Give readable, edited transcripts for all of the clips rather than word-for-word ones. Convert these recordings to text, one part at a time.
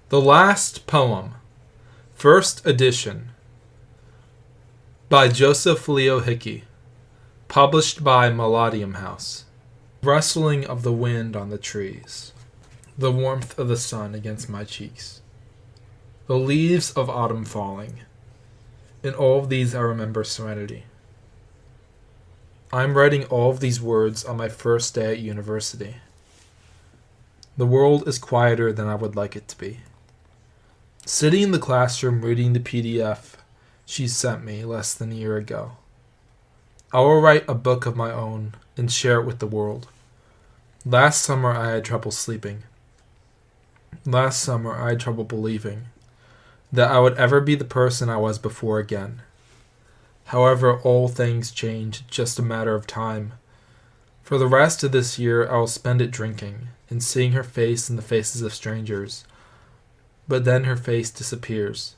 The Last Poem, First Edition, by Joseph Leo Hickey, published by Melodium House. Rustling of the wind on the trees, the warmth of the sun against my cheeks, the leaves of autumn falling, in all of these I remember serenity. I am writing all of these words on my first day at university. The world is quieter than I would like it to be. Sitting in the classroom reading the PDF she sent me less than a year ago. I will write a book of my own and share it with the world. Last summer I had trouble sleeping. Last summer I had trouble believing that I would ever be the person I was before again. However, all things change, just a matter of time. For the rest of this year I will spend it drinking and seeing her face in the faces of strangers. But then her face disappears.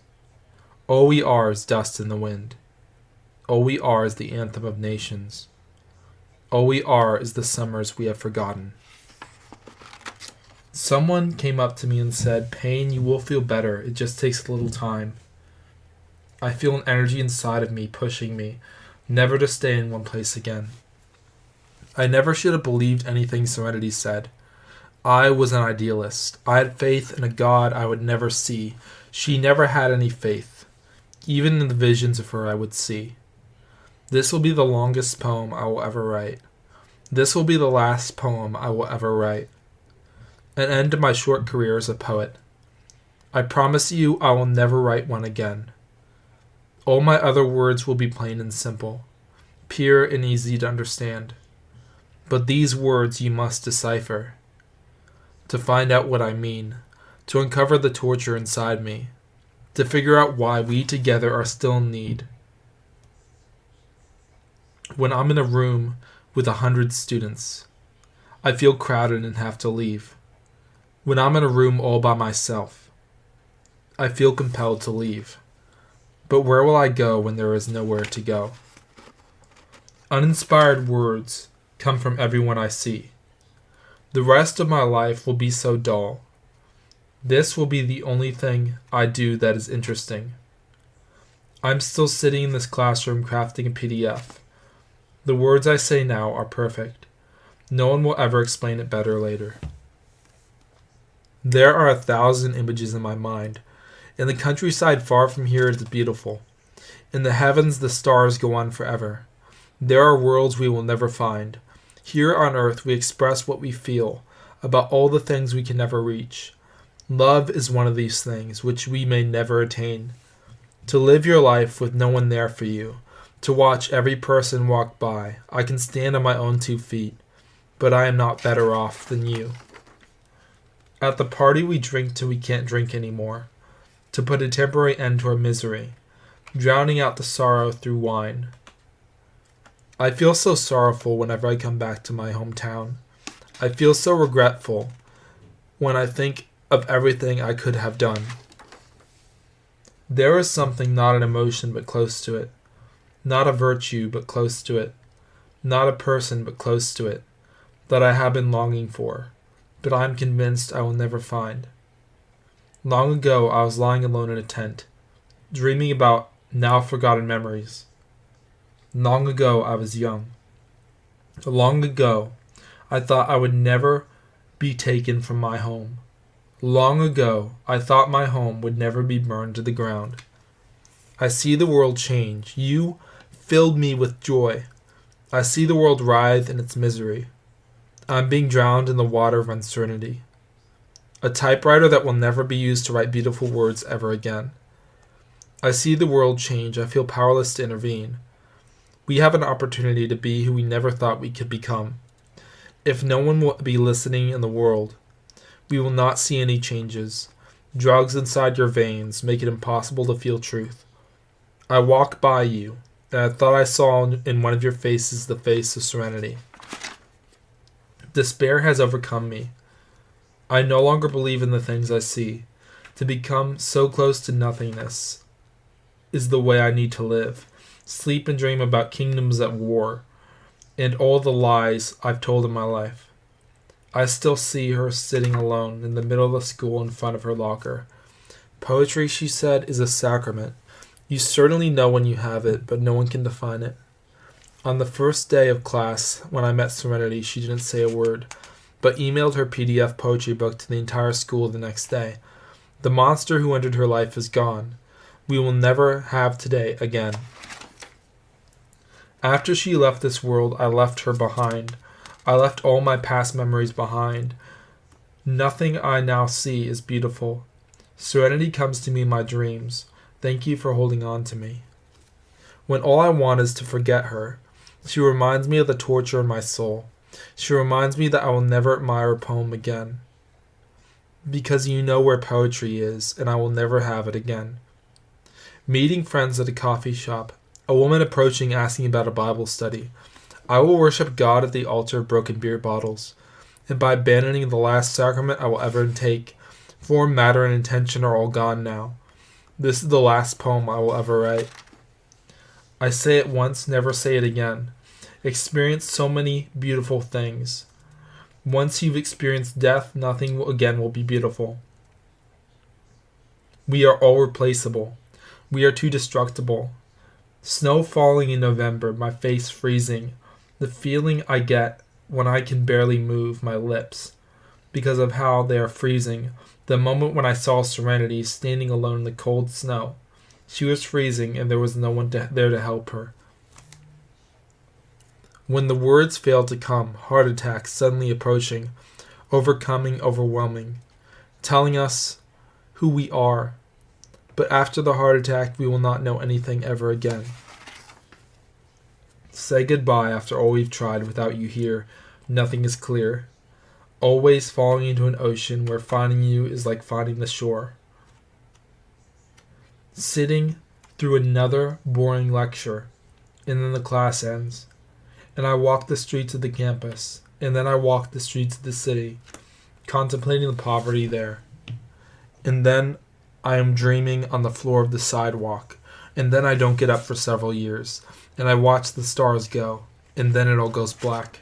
All we are is dust in the wind. All we are is the anthem of nations. All we are is the summers we have forgotten. Someone came up to me and said, "Pain, you will feel better. It just takes a little time." I feel an energy inside of me pushing me, never to stay in one place again. I never should have believed anything Serenity said. I was an idealist. I had faith in a God I would never see. She never had any faith. Even in the visions of her I would see. This will be the longest poem I will ever write. This will be the last poem I will ever write. An end to my short career as a poet. I promise you I will never write one again. All my other words will be plain and simple, pure and easy to understand. But these words you must decipher. To find out what I mean, to uncover the torture inside me, to figure out why we together are still in need. When I'm in a room with 100 students, I feel crowded and have to leave. When I'm in a room all by myself, I feel compelled to leave. But where will I go when there is nowhere to go? Uninspired words come from everyone I see. The rest of my life will be so dull. This will be the only thing I do that is interesting. I'm still sitting in this classroom crafting a PDF. The words I say now are perfect. No one will ever explain it better later. There are 1,000 images in my mind. In the countryside far from here it is beautiful. In the heavens the stars go on forever. There are worlds we will never find. Here on earth we express what we feel about all the things we can never reach. Love is one of these things which we may never attain. To live your life with no one there for you, to watch every person walk by. I can stand on my own 2 feet, but I am not better off than you. At the party we drink till we can't drink anymore, to put a temporary end to our misery, drowning out the sorrow through wine. I feel so sorrowful whenever I come back to my hometown. I feel so regretful when I think of everything I could have done. There is something, not an emotion but close to it, not a virtue but close to it, not a person but close to it, that I have been longing for, but I am convinced I will never find. Long ago I was lying alone in a tent, dreaming about now forgotten memories. Long ago I was young. Long ago I thought I would never be taken from my home. Long ago I thought my home would never be burned to the ground. I see the world change. You filled me with joy. I see the world writhe in its misery. I'm being drowned in the water of uncertainty. A typewriter that will never be used to write beautiful words ever again. I see the world change. I feel powerless to intervene. We have an opportunity to be who we never thought we could become. If no one will be listening in the world, we will not see any changes. Drugs inside your veins make it impossible to feel truth. I walk by you, and I thought I saw in one of your faces the face of serenity. Despair has overcome me. I no longer believe in the things I see. To become so close to nothingness is the way I need to live. Sleep and dream about kingdoms at war, and all the lies I've told in my life. I still see her sitting alone in the middle of the school in front of her locker, Poetry, she said, is a sacrament. You certainly know when you have it, but no one can define it. On the first day of class, when I met Serenity, she didn't say a word, but emailed her PDF poetry book to the entire school the next day. The monster who entered her life is gone. We will never have today again. After she left this world, I left her behind. I left all my past memories behind. Nothing I now see is beautiful. Serenity comes to me in my dreams. Thank you for holding on to me. When all I want is to forget her, she reminds me of the torture in my soul. She reminds me that I will never admire a poem again. Because you know where poetry is, and I will never have it again. Meeting friends at a coffee shop. A woman approaching asking about a Bible study. I will worship God at the altar of broken beer bottles. And by abandoning the last sacrament I will ever take, form, matter, and intention are all gone now. This is the last poem I will ever write. I say it once, never say it again. Experience so many beautiful things. Once you've experienced death, nothing again will be beautiful. We are all replaceable. We are too destructible. Snow falling in November, my face freezing. The feeling I get when I can barely move my lips because of how they are freezing. The moment when I saw Serenity standing alone in the cold snow. She was freezing and there was no one there to help her. When the words failed to come, heart attacks suddenly approaching, overcoming, overwhelming, telling us who we are. But after the heart attack, we will not know anything ever again. Say goodbye after all we've tried. Without you here, nothing is clear. Always falling into an ocean where finding you is like finding the shore. Sitting through another boring lecture, and then the class ends. And I walk the streets of the campus, and then I walk the streets of the city, contemplating the poverty there. And then I am dreaming on the floor of the sidewalk, and then I don't get up for several years, and I watch the stars go, and then it all goes black.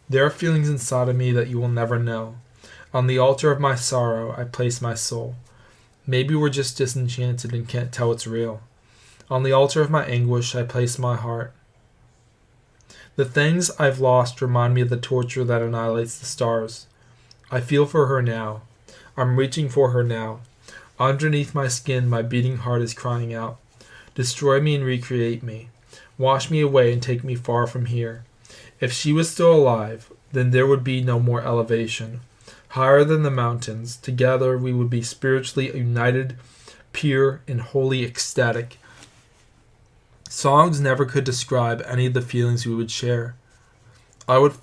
There are feelings inside of me that you will never know. On the altar of my sorrow, I place my soul. Maybe we're just disenchanted and can't tell it's real. On the altar of my anguish, I place my heart. The things I've lost remind me of the torture that annihilates the stars. I feel for her now. I'm reaching for her now. Underneath my skin, my beating heart is crying out. Destroy me and recreate me. Wash me away and take me far from here. If she was still alive, then there would be no more elevation. Higher than the mountains, together we would be spiritually united, pure, and wholly ecstatic. Songs never could describe any of the feelings we would share. I would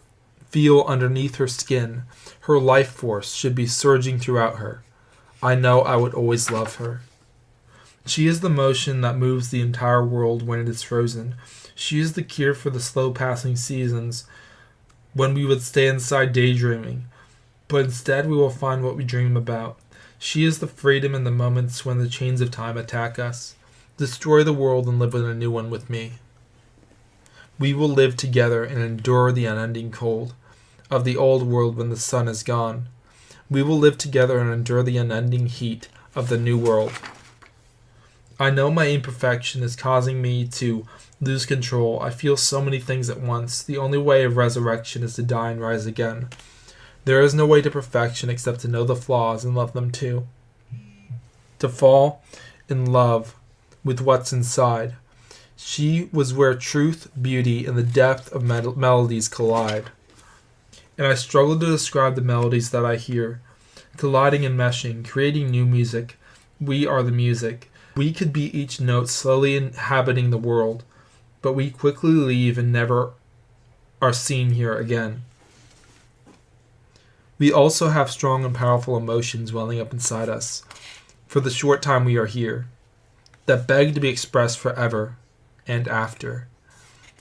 feel underneath her skin. Her life force should be surging throughout her. I know I would always love her. She is the motion that moves the entire world when it is frozen. She is the cure for the slow-passing seasons when we would stay inside daydreaming. But instead we will find what we dream about. She is the freedom in the moments when the chains of time attack us. Destroy the world and live in a new one with me. We will live together and endure the unending cold of the old world when the sun is gone. We will live together and endure the unending heat of the new world. I know my imperfection is causing me to lose control. I feel so many things at once. The only way of resurrection is to die and rise again. There is no way to perfection except to know the flaws and love them too. To fall in love with what's inside. She was where truth, beauty, and the depth of melodies collide. And I struggle to describe the melodies that I hear, colliding and meshing, creating new music. We are the music. We could be each note slowly inhabiting the world, but we quickly leave and never are seen here again. We also have strong and powerful emotions welling up inside us, for the short time we are here, that beg to be expressed forever and after.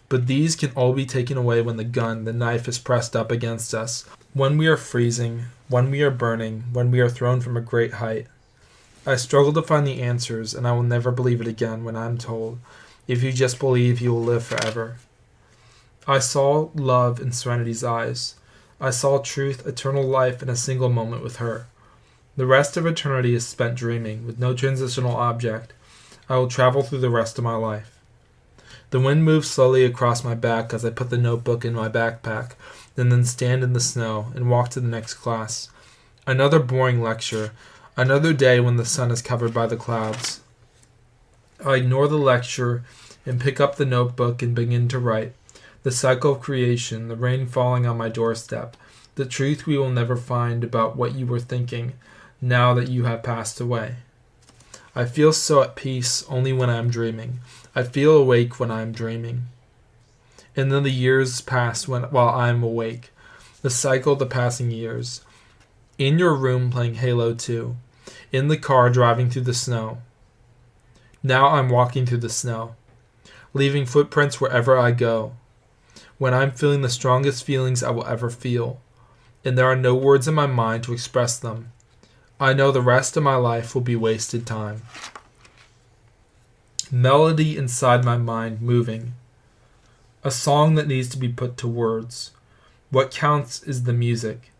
But these can all be taken away when the knife is pressed up against us, when we are freezing, when we are burning, when we are thrown from a great height. I struggle to find the answers, and I will never believe it again when I am told, if you just believe, you will live forever. I saw love in Serenity's eyes. I saw truth, eternal life in a single moment with her. The rest of eternity is spent dreaming, with no transitional object. I will travel through the rest of my life. The wind moves slowly across my back as I put the notebook in my backpack, and then stand in the snow and walk to the next class. Another boring lecture, another day when the sun is covered by the clouds. I ignore the lecture and pick up the notebook and begin to write. The cycle of creation, the rain falling on my doorstep, the truth we will never find about what you were thinking now that you have passed away. I feel so at peace only when I am dreaming. I feel awake when I am dreaming. And then the years pass while I am awake. The cycle of the passing years. In your room playing Halo 2. In the car driving through the snow. Now I'm walking through the snow, leaving footprints wherever I go. When I'm feeling the strongest feelings I will ever feel, and there are no words in my mind to express them, I know the rest of my life will be wasted time. Melody inside my mind moving. A song that needs to be put to words. What counts is the music,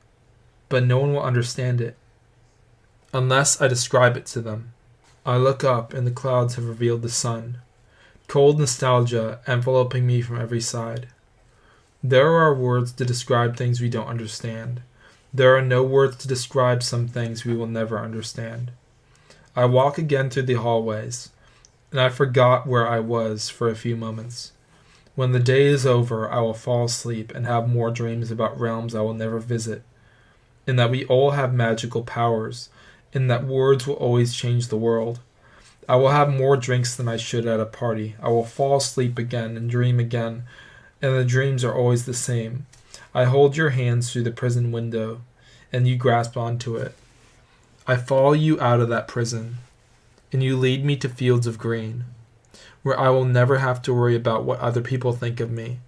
but no one will understand it unless I describe it to them. I look up and the clouds have revealed the sun. Cold nostalgia enveloping me from every side. There are words to describe things we don't understand. There are no words to describe some things we will never understand. I walk again through the hallways, and I forgot where I was for a few moments. When the day is over, I will fall asleep and have more dreams about realms I will never visit, and that we all have magical powers, and that words will always change the world. I will have more drinks than I should at a party. I will fall asleep again and dream again, and the dreams are always the same. I hold your hands through the prison window, and you grasp onto it. I follow you out of that prison, and you lead me to fields of green, where I will never have to worry about what other people think of me,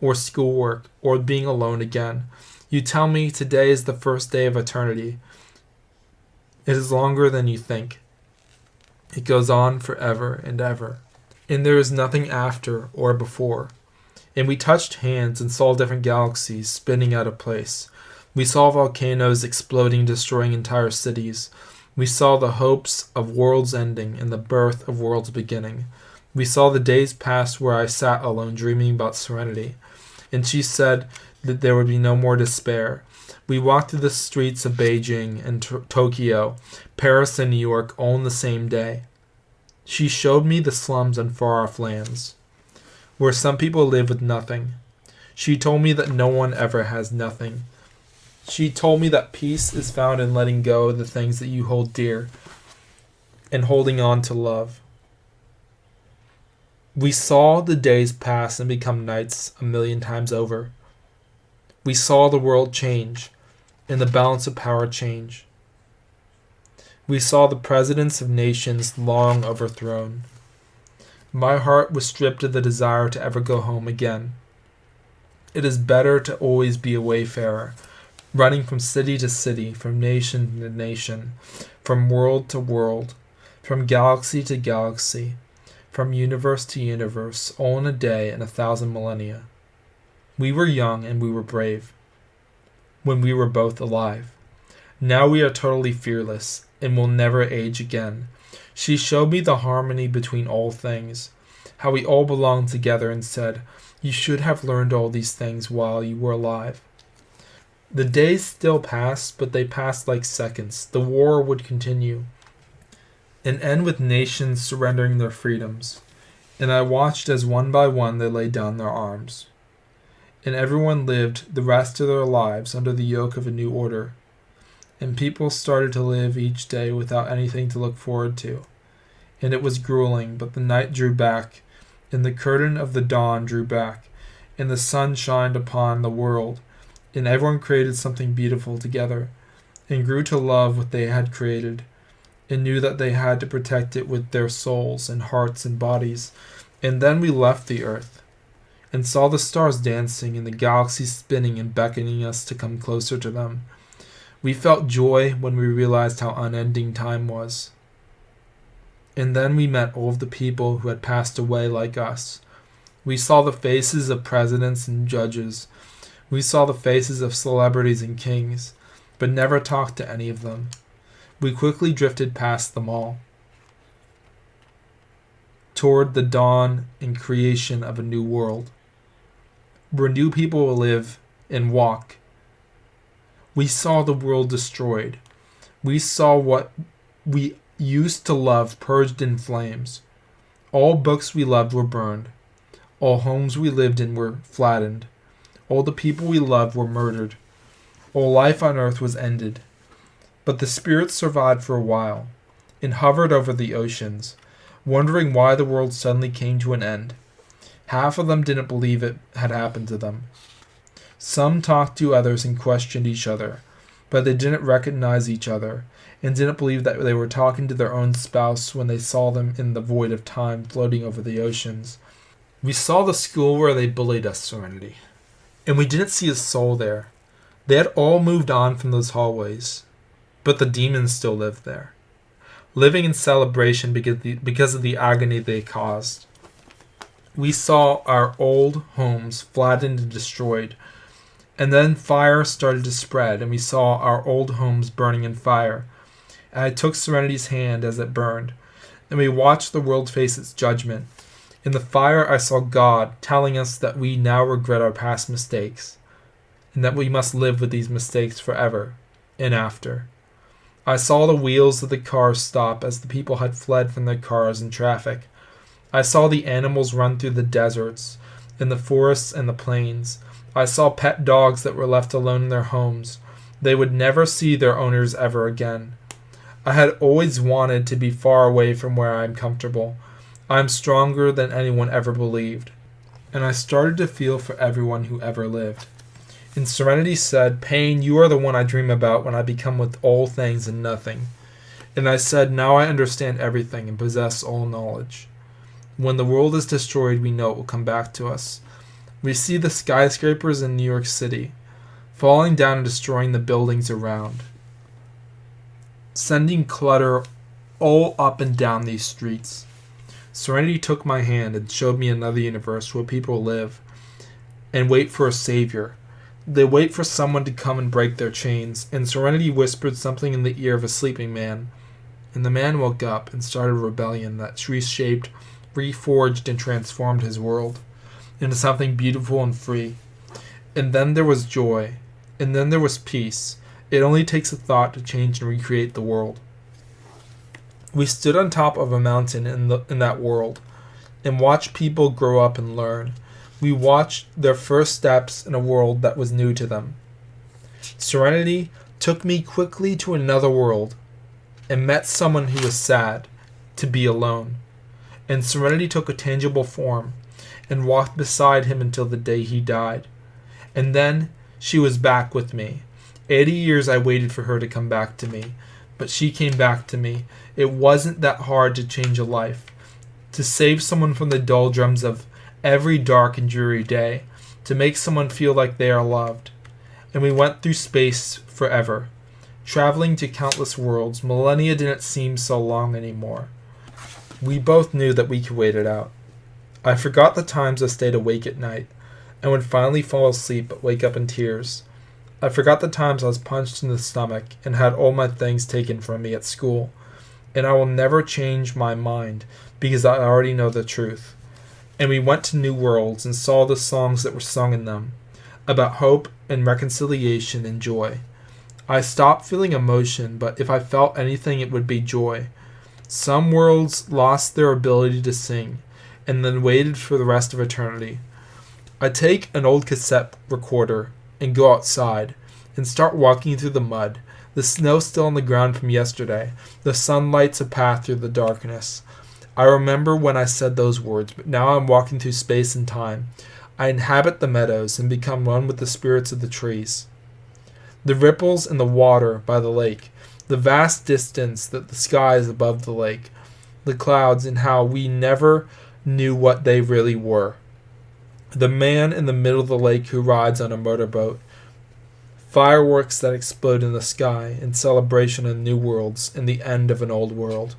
or schoolwork, or being alone again. You tell me today is the first day of eternity. It is longer than you think. It goes on forever and ever, and there is nothing after or before. And we touched hands and saw different galaxies spinning out of place. We saw volcanoes exploding, destroying entire cities. We saw the hopes of worlds ending and the birth of worlds beginning. We saw the days pass where I sat alone dreaming about serenity, and she said that there would be no more despair. We walked through the streets of Beijing and Tokyo, Paris and New York all in the same day. She showed me the slums on far-off lands, where some people live with nothing. She told me that no one ever has nothing. She told me that peace is found in letting go of the things that you hold dear and holding on to love. We saw the days pass and become nights 1,000,000 times over. We saw the world change and the balance of power change. We saw the presidents of nations long overthrown. My heart was stripped of the desire to ever go home again. It is better to always be a wayfarer, running from city to city, from nation to nation, from world to world, from galaxy to galaxy, from universe to universe, all in a day and 1,000 millennia. We were young and we were brave, when we were both alive. Now we are totally fearless and will never age again. She showed me the harmony between all things, how we all belong together, and said, "You should have learned all these things while you were alive." The days still passed, but they passed like seconds. The war would continue and end with nations surrendering their freedoms, and I watched as one by one they laid down their arms, and everyone lived the rest of their lives under the yoke of a new order. And people started to live each day without anything to look forward to. And it was grueling, but the night drew back, and the curtain of the dawn drew back, and the sun shined upon the world, and everyone created something beautiful together, and grew to love what they had created, and knew that they had to protect it with their souls and hearts and bodies. And then we left the earth, and saw the stars dancing and the galaxies spinning and beckoning us to come closer to them. We felt joy when we realized how unending time was. And then we met all of the people who had passed away like us. We saw the faces of presidents and judges. We saw the faces of celebrities and kings, but never talked to any of them. We quickly drifted past them all, toward the dawn and creation of a new world, where new people will live and walk. We saw the world destroyed. We saw what we used to love purged in flames. All books we loved were burned. All homes we lived in were flattened. All the people we loved were murdered. All life on earth was ended. But the spirits survived for a while and hovered over the oceans, wondering why the world suddenly came to an end. Half of them didn't believe it had happened to them. Some talked to others and questioned each other, but they didn't recognize each other and didn't believe that they were talking to their own spouse when they saw them in the void of time floating over the oceans. We saw the school where they bullied us, Serenity, and we didn't see a soul there. They had all moved on from those hallways, but the demons still lived there, living in celebration because of the agony they caused. We saw our old homes flattened and destroyed, and then fire started to spread, and we saw our old homes burning in fire. And I took Serenity's hand as it burned, and we watched the world face its judgment. In the fire I saw God telling us that we now regret our past mistakes, and that we must live with these mistakes forever and after. I saw the wheels of the cars stop as the people had fled from their cars and traffic. I saw the animals run through the deserts, in the forests and the plains. I saw pet dogs that were left alone in their homes. They would never see their owners ever again. I had always wanted to be far away from where I am comfortable. I am stronger than anyone ever believed. And I started to feel for everyone who ever lived. And Serenity said, "Pain, you are the one I dream about when I become with all things and nothing." And I said, "Now I understand everything and possess all knowledge. When the world is destroyed, we know it will come back to us. We see the skyscrapers in New York City, falling down and destroying the buildings around, sending clutter all up and down these streets. Serenity took my hand and showed me another universe where people live and wait for a savior. They wait for someone to come and break their chains." And Serenity whispered something in the ear of a sleeping man, and the man woke up and started a rebellion that reshaped, reforged, and transformed his world into something beautiful and free. And then there was joy, and then there was peace. It only takes a thought to change and recreate the world. We stood on top of a mountain in that world and watched people grow up and learn. We watched their first steps in a world that was new to them. Serenity took me quickly to another world and met someone who was sad to be alone. And Serenity took a tangible form and walked beside him until the day he died. And then she was back with me. 80 years I waited for her to come back to me, but she came back to me. It wasn't that hard to change a life, to save someone from the doldrums of every dark and dreary day, to make someone feel like they are loved. And we went through space forever, traveling to countless worlds. Millennia didn't seem so long anymore. We both knew that we could wait it out. I forgot the times I stayed awake at night and would finally fall asleep but wake up in tears. I forgot the times I was punched in the stomach and had all my things taken from me at school. And I will never change my mind because I already know the truth. And we went to new worlds and saw the songs that were sung in them, about hope and reconciliation and joy. I stopped feeling emotion, but if I felt anything, it would be joy. Some worlds lost their ability to sing, and then waited for the rest of eternity. I take an old cassette recorder and go outside and start walking through the mud. The snow still on the ground from yesterday. The sun lights a path through the darkness. I remember when I said those words, but now I'm walking through space and time. I inhabit the meadows and become one with the spirits of the trees. The ripples in the water by the lake, the vast distance that the sky is above the lake, the clouds and how we never knew what they really were. The man in the middle of the lake who rides on a motorboat. Fireworks that explode in the sky in celebration of new worlds and the end of an old world.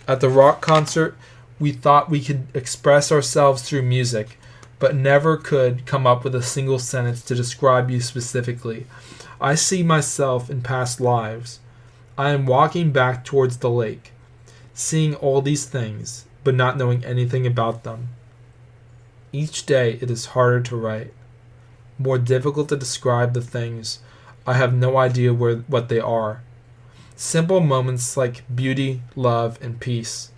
At the rock concert, we thought we could express ourselves through music, but never could come up with a single sentence to describe you specifically. I see myself in past lives. I am walking back towards the lake, seeing all these things, but not knowing anything about them. Each day it is harder to write, more difficult to describe the things. I have no idea what they are. Simple moments like beauty, love, and peace.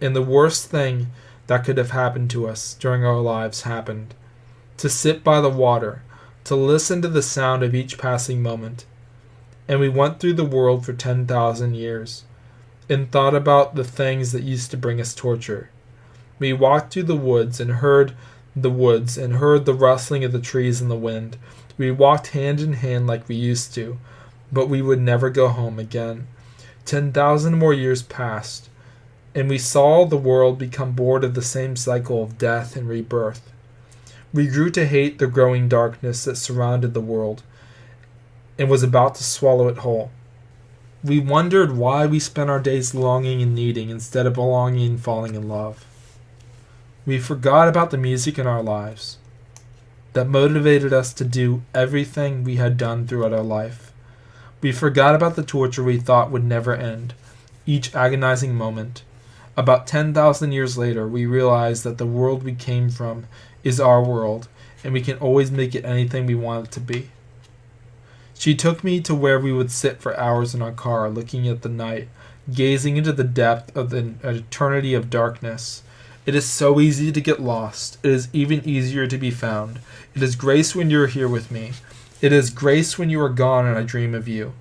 And the worst thing that could have happened to us during our lives happened. To sit by the water, to listen to the sound of each passing moment. And we went through the world for 10,000 years, and thought about the things that used to bring us torture. We walked through the woods and heard the rustling of the trees in the wind. We walked hand in hand like we used to, but we would never go home again. 10,000 more years passed, and we saw the world become bored of the same cycle of death and rebirth. We grew to hate the growing darkness that surrounded the world and was about to swallow it whole. We wondered why we spent our days longing and needing instead of belonging and falling in love. We forgot about the music in our lives that motivated us to do everything we had done throughout our life. We forgot about the torture we thought would never end, each agonizing moment. About 10,000 years later, we realized that the world we came from is our world, and we can always make it anything we want it to be. She took me to where we would sit for hours in our car, looking at the night, gazing into the depth of an eternity of darkness. It is so easy to get lost. It is even easier to be found. It is grace when you are here with me. It is grace when you are gone and I dream of you.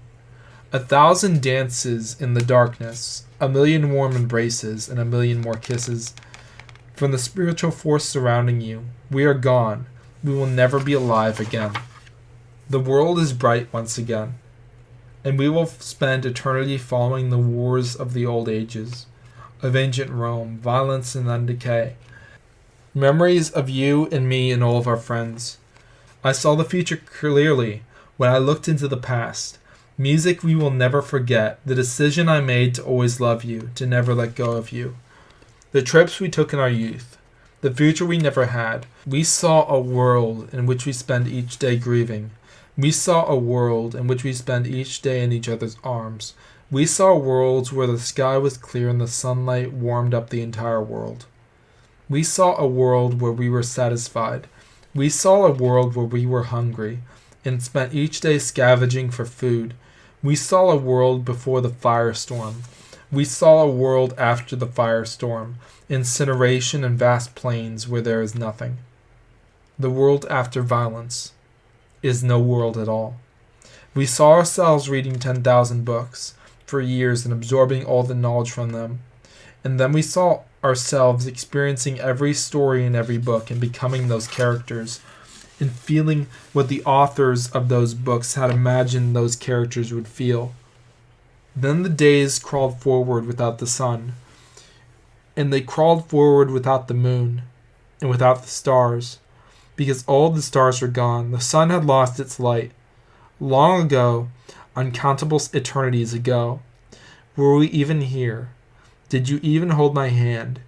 1,000 dances in the darkness, 1,000,000 warm embraces, and 1,000,000 more kisses. From the spiritual force surrounding you, we are gone. We will never be alive again. The world is bright once again, and we will spend eternity following the wars of the old ages, of ancient Rome, violence and then decay. Memories of you and me and all of our friends. I saw the future clearly when I looked into the past. Music we will never forget, the decision I made to always love you, to never let go of you. The trips we took in our youth, the future we never had. We saw a world in which we spend each day grieving. We saw a world in which we spend each day in each other's arms. We saw worlds where the sky was clear and the sunlight warmed up the entire world. We saw a world where we were satisfied. We saw a world where we were hungry and spent each day scavenging for food. We saw a world before the firestorm. We saw a world after the firestorm, incineration and vast plains where there is nothing. The world after violence is no world at all. We saw ourselves reading 10,000 books for years and absorbing all the knowledge from them. And then we saw ourselves experiencing every story in every book and becoming those characters and feeling what the authors of those books had imagined those characters would feel. Then the days crawled forward without the sun, and they crawled forward without the moon and without the stars, because all the stars were gone. The sun had lost its light. Long ago, uncountable eternities ago. Were we even here? Did you even hold my hand?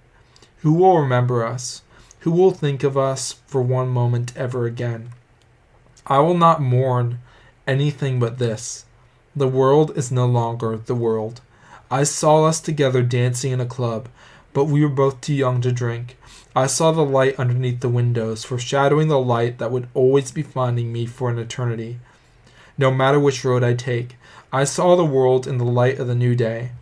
Who will remember us? Who will think of us for one moment ever again? I will not mourn anything but this. The world is no longer the world. I saw us together dancing in a club, but we were both too young to drink. I saw the light underneath the windows, foreshadowing the light that would always be finding me for an eternity. No matter which road I take, I saw the world in the light of the new day.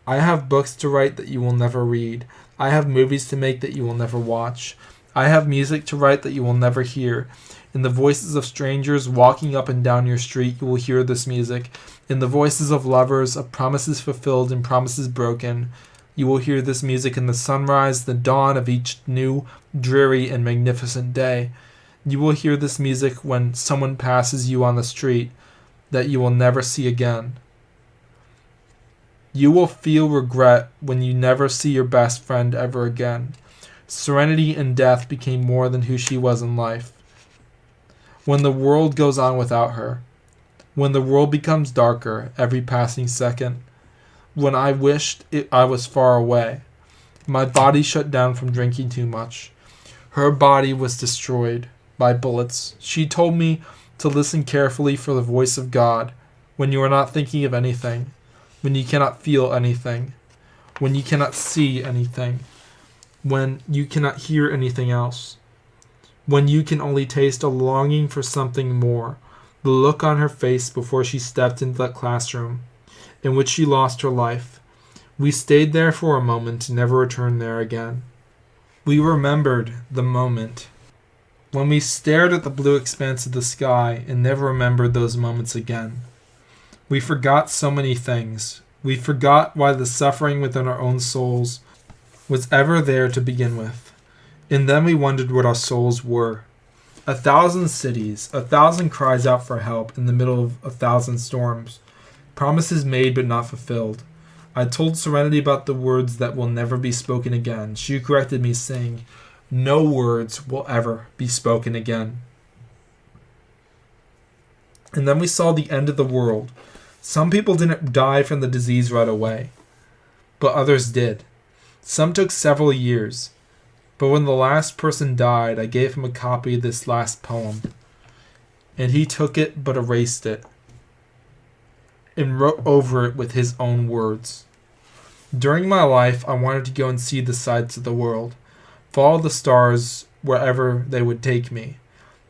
I have books to write that you will never read. I have movies to make that you will never watch. I have music to write that you will never hear. In the voices of strangers walking up and down your street, you will hear this music. In the voices of lovers, of promises fulfilled and promises broken, you will hear this music in the sunrise, the dawn of each new, dreary, and magnificent day. You will hear this music when someone passes you on the street that you will never see again. You will feel regret when you never see your best friend ever again. Serenity in death became more than who she was in life. When the world goes on without her, when the world becomes darker every passing second, when I wished I was far away, my body shut down from drinking too much. Her body was destroyed by bullets. She told me to listen carefully for the voice of God when you are not thinking of anything. when you cannot feel anything, when you cannot see anything, when you cannot hear anything else, when you can only taste a longing for something more. The look on her face before she stepped into that classroom in which she lost her life. We stayed there for a moment and never returned there again. We remembered the moment when we stared at the blue expanse of the sky and never remembered those moments again. We forgot so many things. We forgot why the suffering within our own souls was ever there to begin with. And then we wondered what our souls were. 1,000 cities, 1,000 cries out for help in the middle of 1,000 storms. Promises made but not fulfilled. I told Serenity about the words that will never be spoken again. She corrected me, saying, "No words will ever be spoken again." And then we saw the end of the world. Some people didn't die from the disease right away, but others did. Some took several years. But when the last person died, I gave him a copy of this last poem, and he took it but erased it and wrote over it with his own words. During my life, I wanted to go and see the sights of the world, follow the stars wherever they would take me,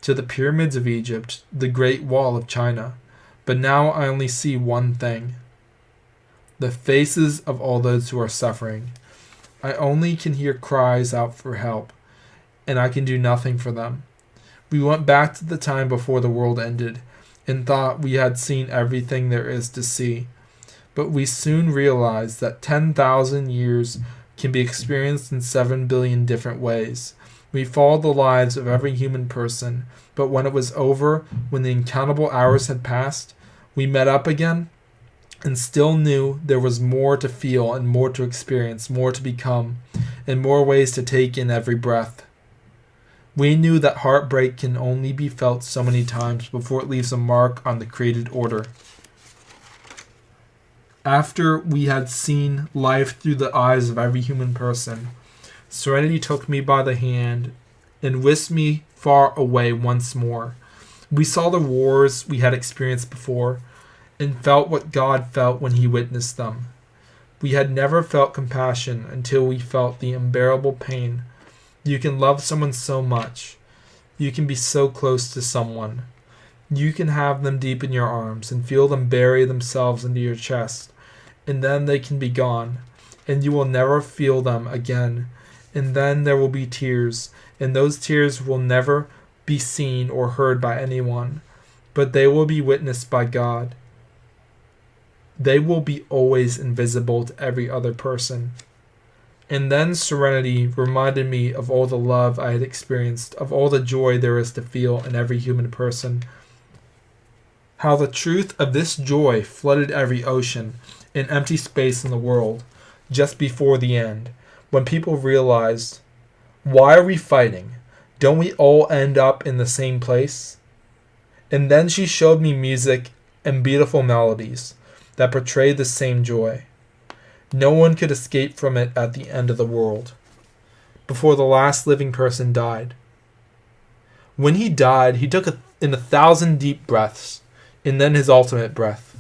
to the pyramids of Egypt, the Great Wall of China. But now I only see one thing: the faces of all those who are suffering. I only can hear cries out for help, and I can do nothing for them. We went back to the time before the world ended, and thought we had seen everything there is to see. But we soon realized that 10,000 years can be experienced in 7 billion different ways. We followed the lives of every human person, but when it was over, when the uncountable hours had passed, we met up again and still knew there was more to feel and more to experience, more to become, and more ways to take in every breath. We knew that heartbreak can only be felt so many times before it leaves a mark on the created order. After we had seen life through the eyes of every human person, Serenity took me by the hand and whisked me far away once more. We saw the wars we had experienced before, and felt what God felt when he witnessed them. We had never felt compassion until we felt the unbearable pain. You can love someone so much. You can be so close to someone. You can have them deep in your arms and feel them bury themselves into your chest, and then they can be gone, and you will never feel them again. And then there will be tears, and those tears will never be seen or heard by anyone, but they will be witnessed by God. They will be always invisible to every other person. And then Serenity reminded me of all the love I had experienced, of all the joy there is to feel in every human person. How the truth of this joy flooded every ocean and empty space in the world, just before the end, when people realized, why are we fighting? Don't we all end up in the same place? And then she showed me music and beautiful melodies that portrayed the same joy. No one could escape from it at the end of the world, before the last living person died. When he died, he took in 1,000 deep breaths, and then his ultimate breath.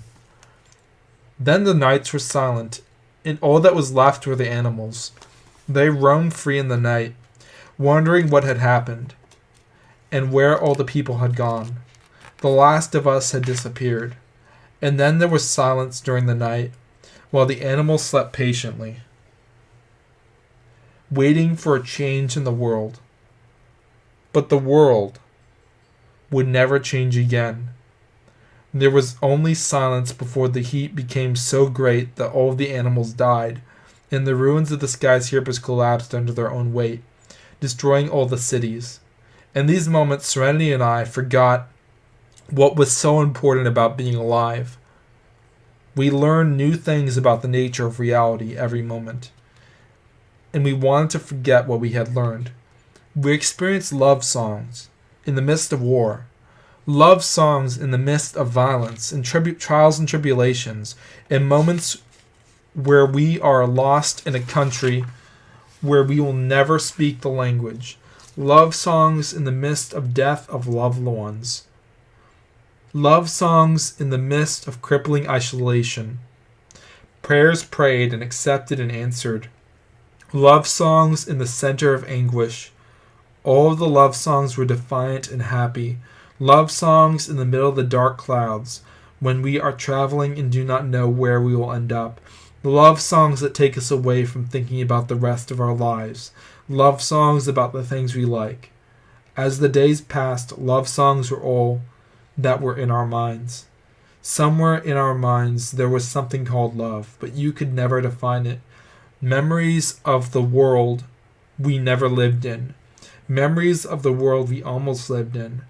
Then the nights were silent, and all that was left were the animals. They roamed free in the night, wondering what had happened, and where all the people had gone. The last of us had disappeared. And then there was silence during the night, while the animals slept patiently, waiting for a change in the world. But the world would never change again. There was only silence before the heat became so great that all of the animals died, and the ruins of the skyscrapers collapsed under their own weight, destroying all the cities. In these moments, Serenity and I forgot what was so important about being alive. We learned new things about the nature of reality every moment, and we wanted to forget what we had learned. We experienced love songs in the midst of war, love songs in the midst of violence and trials and tribulations, in moments where we are lost in a country where we will never speak the language, love songs in the midst of death of loved ones, love songs in the midst of crippling isolation, Prayers prayed and accepted and answered. Love songs in the center of anguish. All of the love songs were defiant and happy. Love songs in the middle of the dark clouds, when we are traveling and do not know where we will end up. Love songs that take us away from thinking about the rest of our lives. Love songs about the things we like. As the days passed, love songs were all that were in our minds. Somewhere in our minds there was something called love, but you could never define it. Memories of the world we never lived in. Memories of the world we almost lived in.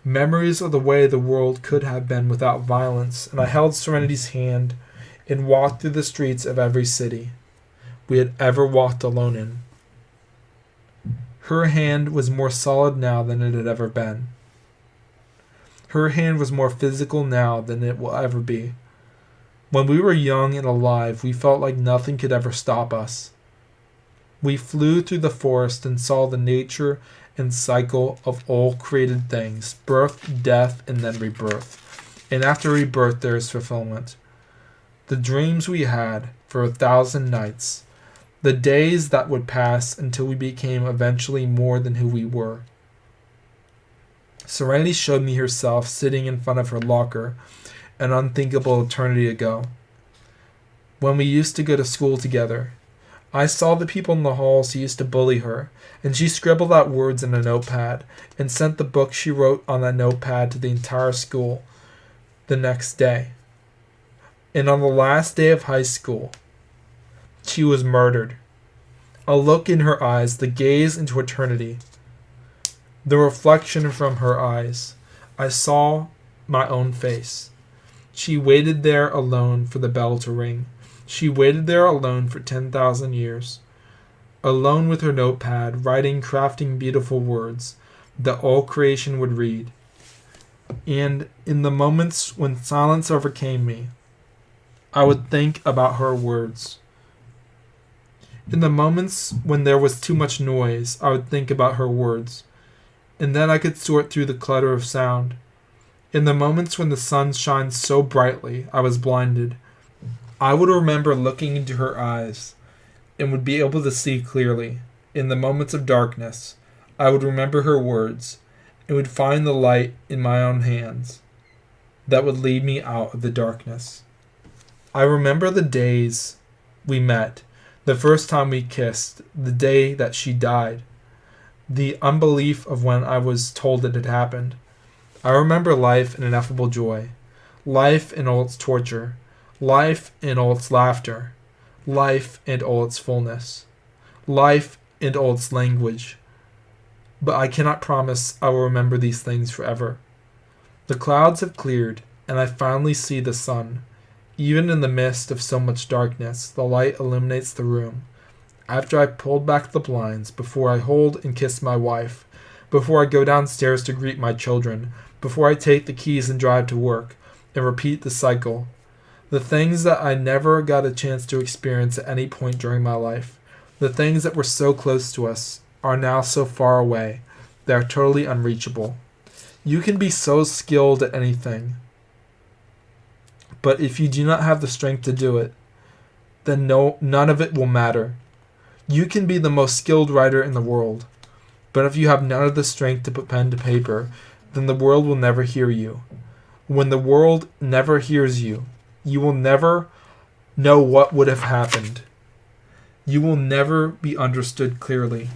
Memories of the way the world could have been without violence. And I held Serenity's hand and walked through the streets of every city we had ever walked alone in. Her hand was more solid now than it had ever been. Her hand was more physical now than it will ever be. When we were young and alive, we felt like nothing could ever stop us. We flew through the forest and saw the nature and cycle of all created things, birth, death, and then rebirth. And after rebirth, there is fulfillment. The dreams we had for 1,000 nights, the days that would pass until we became eventually more than who we were. Serenity showed me herself sitting in front of her locker an unthinkable eternity ago. When we used to go to school together, I saw the people in the halls who used to bully her, and she scribbled out words in a notepad and sent the book she wrote on that notepad to the entire school the next day. And on the last day of high school, she was murdered. A look in her eyes, the gaze into eternity, the reflection from her eyes. I saw my own face. She waited there alone for the bell to ring. She waited there alone for 10,000 years. Alone with her notepad, writing, crafting beautiful words that all creation would read. And in the moments when silence overcame me, I would think about her words. In the moments when there was too much noise, I would think about her words. And then I could sort through the clutter of sound. In the moments when the sun shined so brightly, I was blinded. I would remember looking into her eyes and would be able to see clearly. In the moments of darkness, I would remember her words and would find the light in my own hands that would lead me out of the darkness. I remember the days we met, the first time we kissed, the day that she died, the unbelief of when I was told it had happened. I remember life in ineffable joy, life in all its torture, life in all its laughter, life and all its fullness, life and all its language. But I cannot promise I will remember these things forever. The clouds have cleared, and I finally see the sun. Even in the midst of so much darkness, the light illuminates the room. After I pulled back the blinds, before I hold and kiss my wife, before I go downstairs to greet my children, before I take the keys and drive to work, and repeat the cycle. The things that I never got a chance to experience at any point during my life, the things that were so close to us, are now so far away, they are totally unreachable. You can be so skilled at anything, but if you do not have the strength to do it, then none of it will matter. You can be the most skilled writer in the world, but if you have none of the strength to put pen to paper, then the world will never hear you. When the world never hears you, you will never know what would have happened. You will never be understood clearly.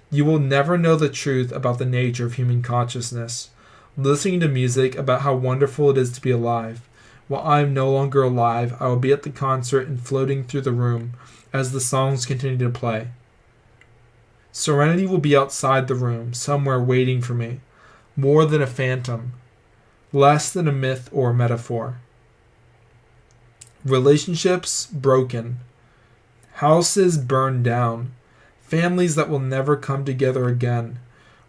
You will never know the truth about the nature of human consciousness. Listening to music about how wonderful it is to be alive. While I am no longer alive, I will be at the concert and floating through the room as the songs continue to play. Serenity will be outside the room, somewhere waiting for me, more than a phantom, less than a myth or a metaphor. Relationships broken, houses burned down, families that will never come together again.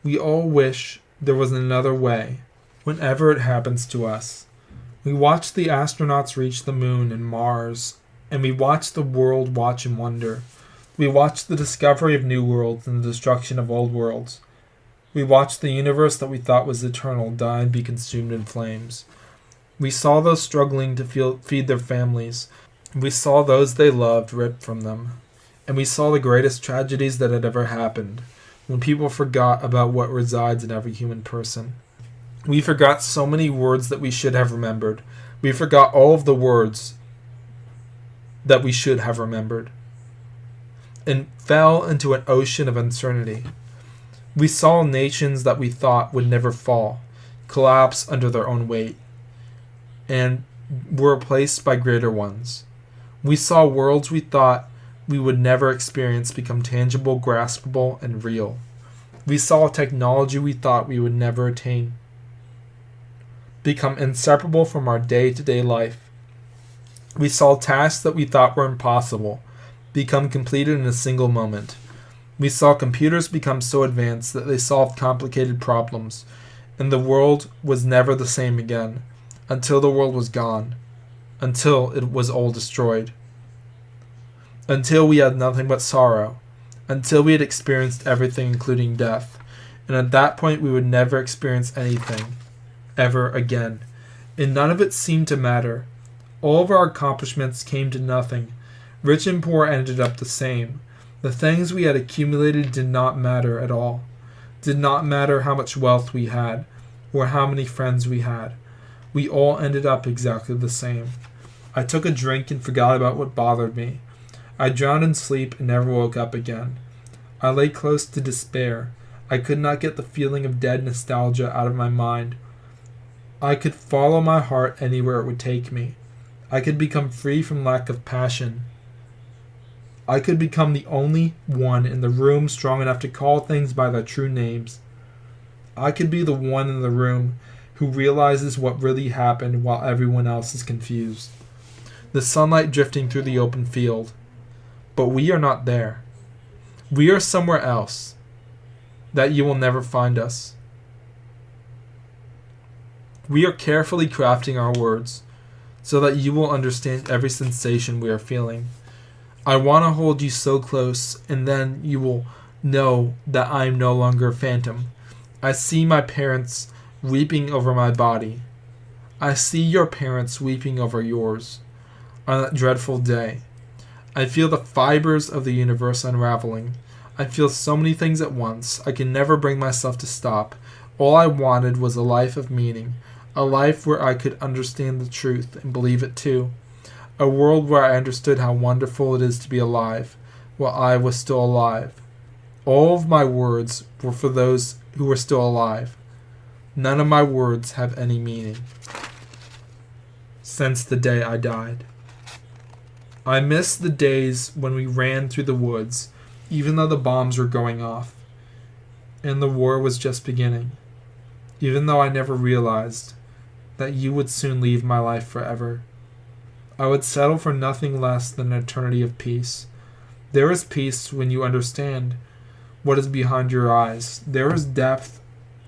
We all wish there was another way whenever it happens to us. We watch the astronauts reach the moon and Mars, and we watch the world watch and wonder. We watch the discovery of new worlds and the destruction of old worlds. We watched the universe that we thought was eternal die and be consumed in flames. We saw those struggling to feed their families, We saw those they loved ripped from them. And we saw the greatest tragedies that had ever happened, when people forgot about what resides in every human person. We forgot so many words that we should have remembered. We forgot all of the words that we should have remembered, and fell into an ocean of uncertainty. We saw nations that we thought would never fall collapse under their own weight, and were replaced by greater ones. We saw worlds we thought we would never experience become tangible, graspable, and real. We saw technology we thought we would never attain become inseparable from our day-to-day life. We saw tasks that we thought were impossible become completed in a single moment. We saw computers become so advanced that they solved complicated problems, and the world was never the same again, until the world was gone, until it was all destroyed, until we had nothing but sorrow, until we had experienced everything including death, and at that point we would never experience anything ever again, and none of it seemed to matter. All of our accomplishments came to nothing. Rich and poor ended up the same. The things we had accumulated did not matter at all. Did not matter how much wealth we had, or how many friends we had. We all ended up exactly the same. I took a drink and forgot about what bothered me. I drowned in sleep and never woke up again. I lay close to despair. I could not get the feeling of dead nostalgia out of my mind. I could follow my heart anywhere it would take me. I could become free from lack of passion. I could become the only one in the room strong enough to call things by their true names. I could be the one in the room who realizes what really happened while everyone else is confused. The sunlight drifting through the open field. But we are not there. We are somewhere else, that you will never find us. We are carefully crafting our words, so that you will understand every sensation we are feeling. I want to hold you so close, and then you will know that I am no longer a phantom. I see my parents weeping over my body. I see your parents weeping over yours on that dreadful day. I feel the fibers of the universe unraveling. I feel so many things at once. I can never bring myself to stop. All I wanted was a life of meaning, a life where I could understand the truth and believe it too, a world where I understood how wonderful it is to be alive while I was still alive. All of my words were for those who were still alive. None of my words have any meaning since the day I died. I miss the days when we ran through the woods, even though the bombs were going off, and the war was just beginning, even though I never realized that you would soon leave my life forever. I would settle for nothing less than an eternity of peace. There is peace when you understand what is behind your eyes. There is depth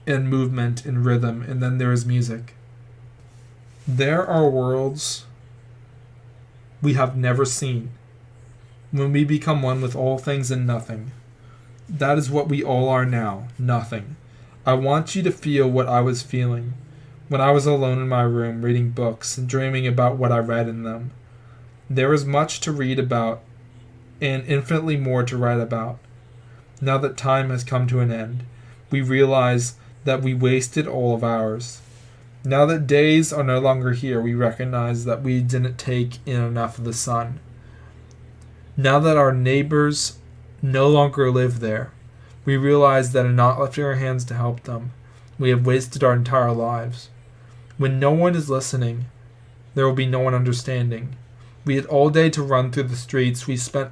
and movement and rhythm, and then there is music. There are worlds we have never seen. When we become one with all things and nothing. That is what we all are now, nothing. I want you to feel what I was feeling when I was alone in my room reading books and dreaming about what I read in them. There is much to read about and infinitely more to write about. Now that time has come to an end, we realize that we wasted all of ours. Now that days are no longer here, we recognize that we didn't take in enough of the sun. Now that our neighbors no longer live there, we realize that in not lifting our hands to help them, we have wasted our entire lives. When no one is listening, there will be no one understanding. We had all day to run through the streets. We spent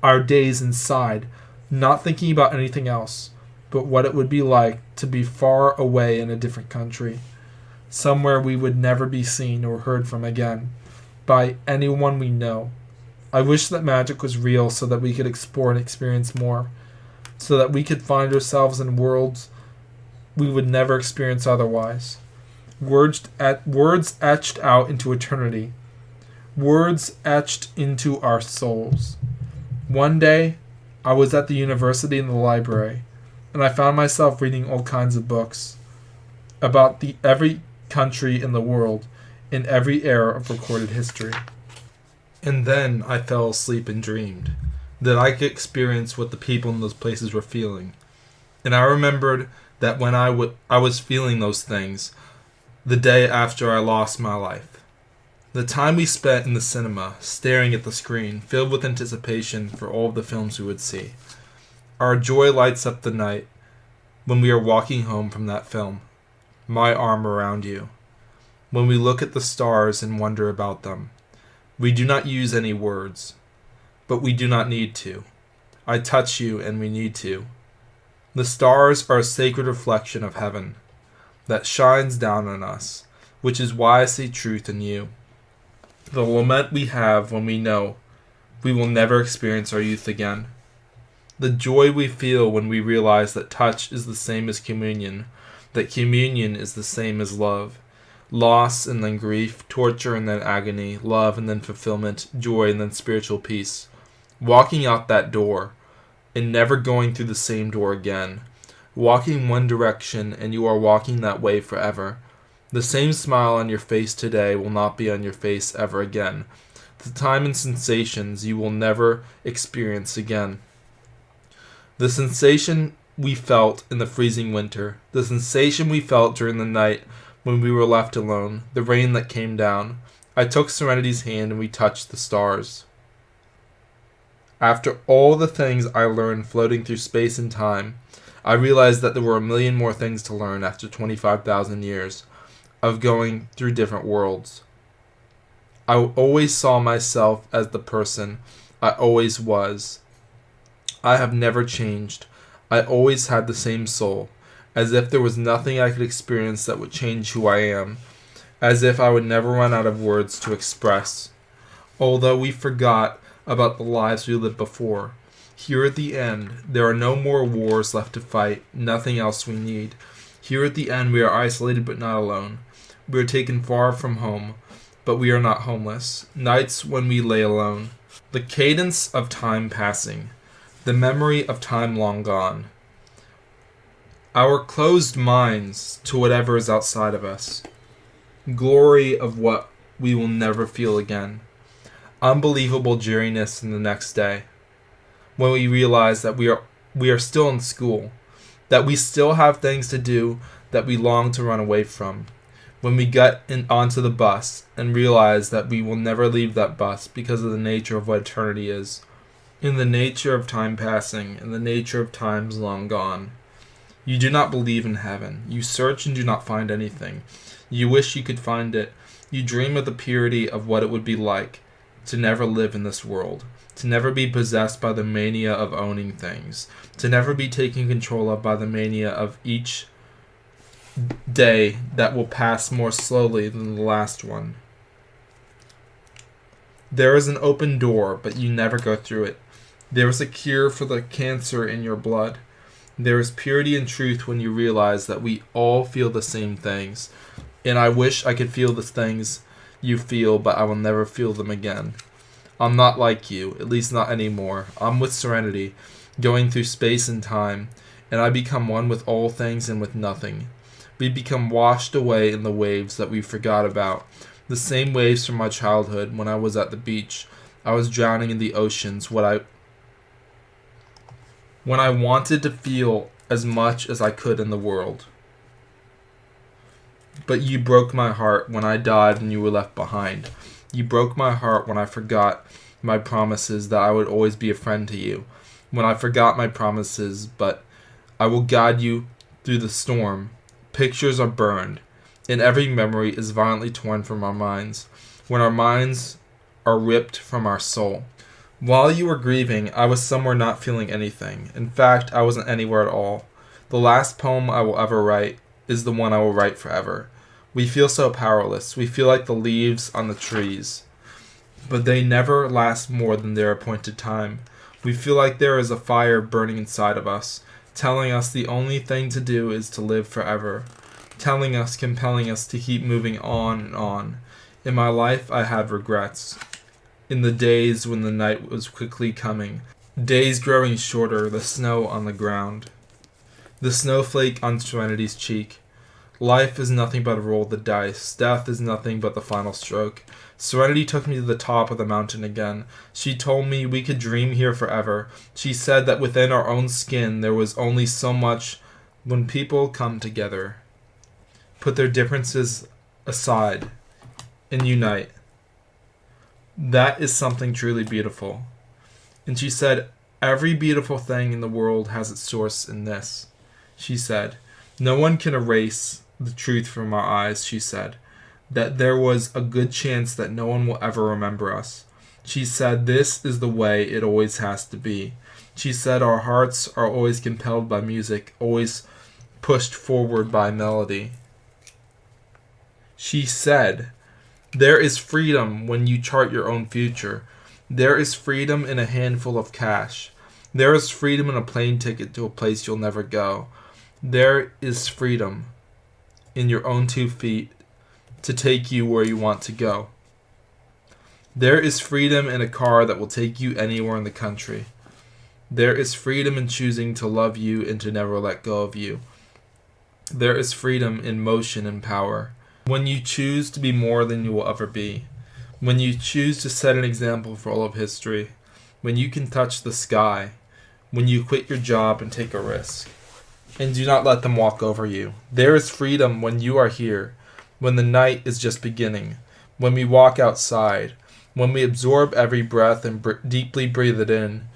our days inside, not thinking about anything else, but what it would be like to be far away in a different country, somewhere we would never be seen or heard from again by anyone we know. I wish that magic was real so that we could explore and experience more, so that we could find ourselves in worlds we would never experience otherwise. Words etched out into eternity. Words etched into our souls. One day, I was at the university in the library, and I found myself reading all kinds of books about every country in the world in every era of recorded history. And then I fell asleep and dreamed that I could experience what the people in those places were feeling. And I remembered that when I was feeling those things the day after I lost my life. The time we spent in the cinema, staring at the screen, filled with anticipation for all of the films we would see. Our joy lights up the night when we are walking home from that film, my arm around you. When we look at the stars and wonder about them. We do not use any words, but we do not need to. I touch you and we need to. The stars are a sacred reflection of heaven that shines down on us, which is why I see truth in you. The lament we have when we know we will never experience our youth again. The joy we feel when we realize that touch is the same as communion, that communion is the same as love. Loss and then grief, torture and then agony, love and then fulfillment, joy and then spiritual peace. Walking out that door and never going through the same door again. Walking one direction and you are walking that way forever. The same smile on your face today will not be on your face ever again. The time and sensations you will never experience again. The sensation we felt in the freezing winter, the sensation we felt during the night when we were left alone, the rain that came down. I took Serenity's hand and we touched the stars. After all the things I learned floating through space and time, I realized that there were a million more things to learn after 25,000 years of going through different worlds. I always saw myself as the person I always was. I have never changed. I always had the same soul, as if there was nothing I could experience that would change who I am, as if I would never run out of words to express. Although we forgot about the lives we lived before, here at the end, there are no more wars left to fight, nothing else we need. Here at the end, we are isolated but not alone. We are taken far from home, but we are not homeless. Nights when we lay alone. The cadence of time passing. The memory of time long gone. Our closed minds to whatever is outside of us. Glory of what we will never feel again. Unbelievable dreariness in the next day. When we realize that we are still in school. That we still have things to do that we long to run away from. When we get onto the bus and realize that we will never leave that bus because of the nature of what eternity is. In the nature of time passing, in the nature of times long gone. You do not believe in heaven. You search and do not find anything. You wish you could find it. You dream of the purity of what it would be like to never live in this world, to never be possessed by the mania of owning things, to never be taken control of by the mania of each day that will pass more slowly than the last one. There is an open door, but you never go through it. There is a cure for the cancer in your blood. There is purity and truth when you realize that we all feel the same things. And I wish I could feel the things you feel, but I will never feel them again. I'm not like you, at least not anymore. I'm with Serenity, going through space and time, and I become one with all things and with nothing. We become washed away in the waves that we forgot about. The same waves from my childhood when I was at the beach. I was drowning in the oceans when I wanted to feel as much as I could in the world. But you broke my heart when I died and you were left behind. You broke my heart when I forgot my promises that I would always be a friend to you. When I forgot my promises, but I will guide you through the storm. Pictures are burned, and every memory is violently torn from our minds, when our minds are ripped from our soul. While you were grieving, I was somewhere not feeling anything. In fact, I wasn't anywhere at all. The last poem I will ever write is the one I will write forever. We feel so powerless. We feel like the leaves on the trees, but they never last more than their appointed time. We feel like there is a fire burning inside of us, telling us the only thing to do is to live forever, telling us, compelling us to keep moving on and on. In my life, I had regrets. In the days when the night was quickly coming, days growing shorter, the snow on the ground, the snowflake on Serenity's cheek, Life is nothing but a roll of the dice. Death is nothing but the final stroke. Serenity took me to the top of the mountain again. She told me we could dream here forever. She said that within our own skin there was only so much. When people come together, put their differences aside, and unite, that is something truly beautiful. And she said, every beautiful thing in the world has its source in this. She said, no one can erase the truth from our eyes, she said, that there was a good chance that no one will ever remember us. She said, this is the way it always has to be. She said, our hearts are always compelled by music, always pushed forward by melody. She said, there is freedom when you chart your own future. There is freedom in a handful of cash. There is freedom in a plane ticket to a place you'll never go. There is freedom in your own 2 feet to take you where you want to go. There is freedom in a car that will take you anywhere in the country. There is freedom in choosing to love you and to never let go of you. There is freedom in motion and power. When you choose to be more than you will ever be. When you choose to set an example for all of history. When you can touch the sky. When you quit your job and take a risk. And do not let them walk over you. There is freedom when you are here, when the night is just beginning, when we walk outside, when we absorb every breath and deeply breathe it in,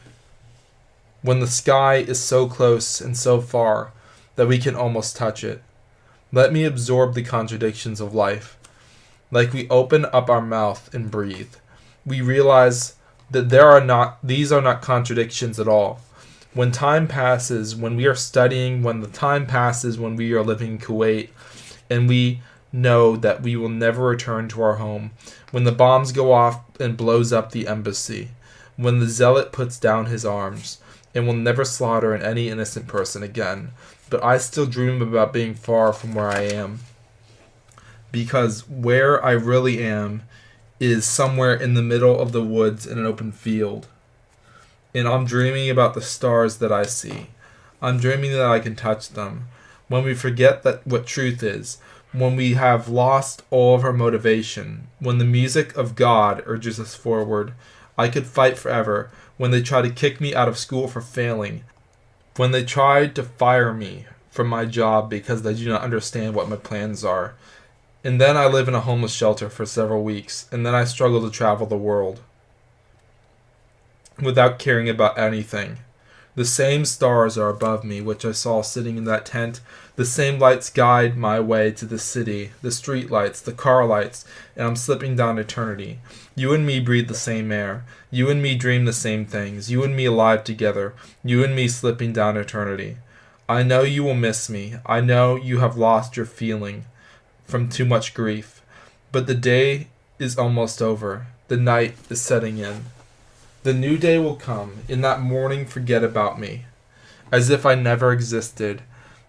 when the sky is so close and so far that we can almost touch it. Let me absorb the contradictions of life. Like we open up our mouth and breathe, we realize that these are not contradictions at all. When time passes, when we are studying, when the time passes when we are living in Kuwait, and we know that we will never return to our home, when the bombs go off and blows up the embassy, when the zealot puts down his arms, and will never slaughter any innocent person again, but I still dream about being far from where I am. Because where I really am is somewhere in the middle of the woods in an open field. And I'm dreaming about the stars that I see. I'm dreaming that I can touch them. When we forget that what truth is, when we have lost all of our motivation, when the music of God urges us forward, I could fight forever. When they try to kick me out of school for failing, when they tried to fire me from my job because they do not understand what my plans are, and then I live in a homeless shelter for several weeks, and then I struggle to travel the world without caring about anything. The same stars are above me, which I saw sitting in that tent. The same lights guide my way to the city, the street lights, the car lights, and I'm slipping down eternity. You and me breathe the same air. You and me dream the same things. You and me alive together. You and me slipping down eternity. I know you will miss me. I know you have lost your feeling from too much grief. But the day is almost over. The night is setting in. The new day will come. In that morning, forget about me, as if I never existed.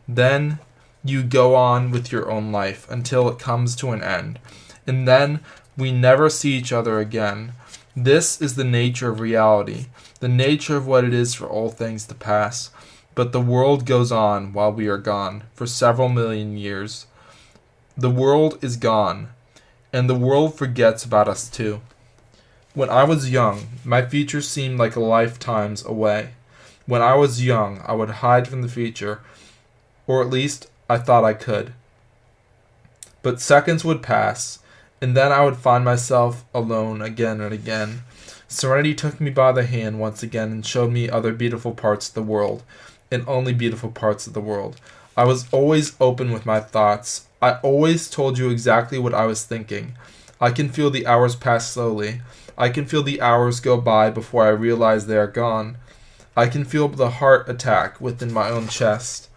Then you go on with your own life until it comes to an end. And then we never see each other again. This is the nature of reality, the nature of what it is for all things to pass. But the world goes on while we are gone, for several million years. The world is gone, and the world forgets about us too. When I was young, my future seemed like a lifetime's away. When I was young, I would hide from the future, or at least I thought I could. But seconds would pass, and then I would find myself alone again and again. Serenity took me by the hand once again and showed me other beautiful parts of the world, and only beautiful parts of the world. I was always open with my thoughts. I always told you exactly what I was thinking. I can feel the hours pass slowly. I can feel the hours go by before I realize they are gone. I can feel the heart attack within my own chest.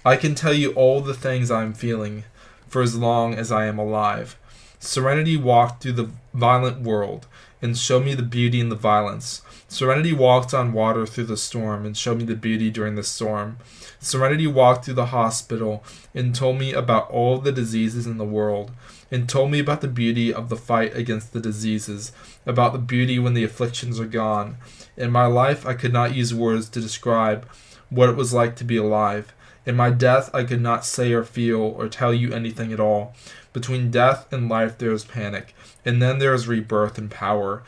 I can tell you all the things I am feeling for as long as I am alive. Serenity walked through the violent world and showed me the beauty in the violence. Serenity walked on water through the storm and showed me the beauty during the storm. Serenity walked through the hospital and told me about all the diseases in the world, and told me about the beauty of the fight against the diseases, about the beauty when the afflictions are gone. In my life, I could not use words to describe what it was like to be alive. In my death I could not say or feel or tell you anything at all. Between death and life there is panic, and then there is rebirth and power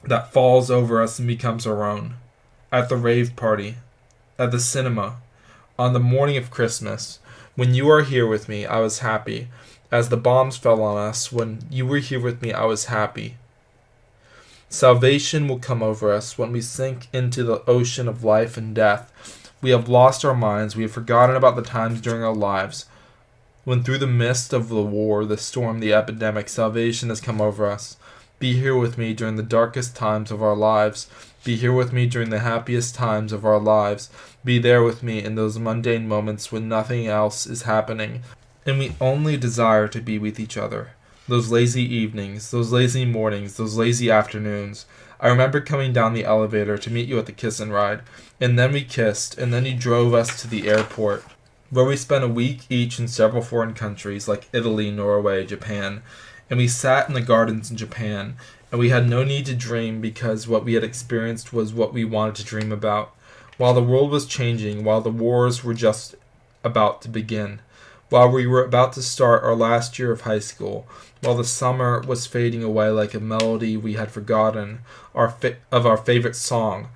that falls over us and becomes our own. At the rave party, at the cinema, on the morning of Christmas, when you are here with me, I was happy. As the bombs fell on us, when you were here with me, I was happy. Salvation will come over us when we sink into the ocean of life and death. We have lost our minds. We have forgotten about the times during our lives when through the mist of the war, the storm, the epidemic, salvation has come over us. Be here with me during the darkest times of our lives. Be here with me during the happiest times of our lives. Be there with me in those mundane moments when nothing else is happening, and we only desire to be with each other. Those lazy evenings, those lazy mornings, those lazy afternoons. I remember coming down the elevator to meet you at the kiss and ride, and then we kissed, and then you drove us to the airport, where we spent a week each in several foreign countries like Italy, Norway, Japan, and we sat in the gardens in Japan, and we had no need to dream because what we had experienced was what we wanted to dream about. While the world was changing, while the wars were just about to begin, while we were about to start our last year of high school, while the summer was fading away like a melody we had forgotten of our favorite song,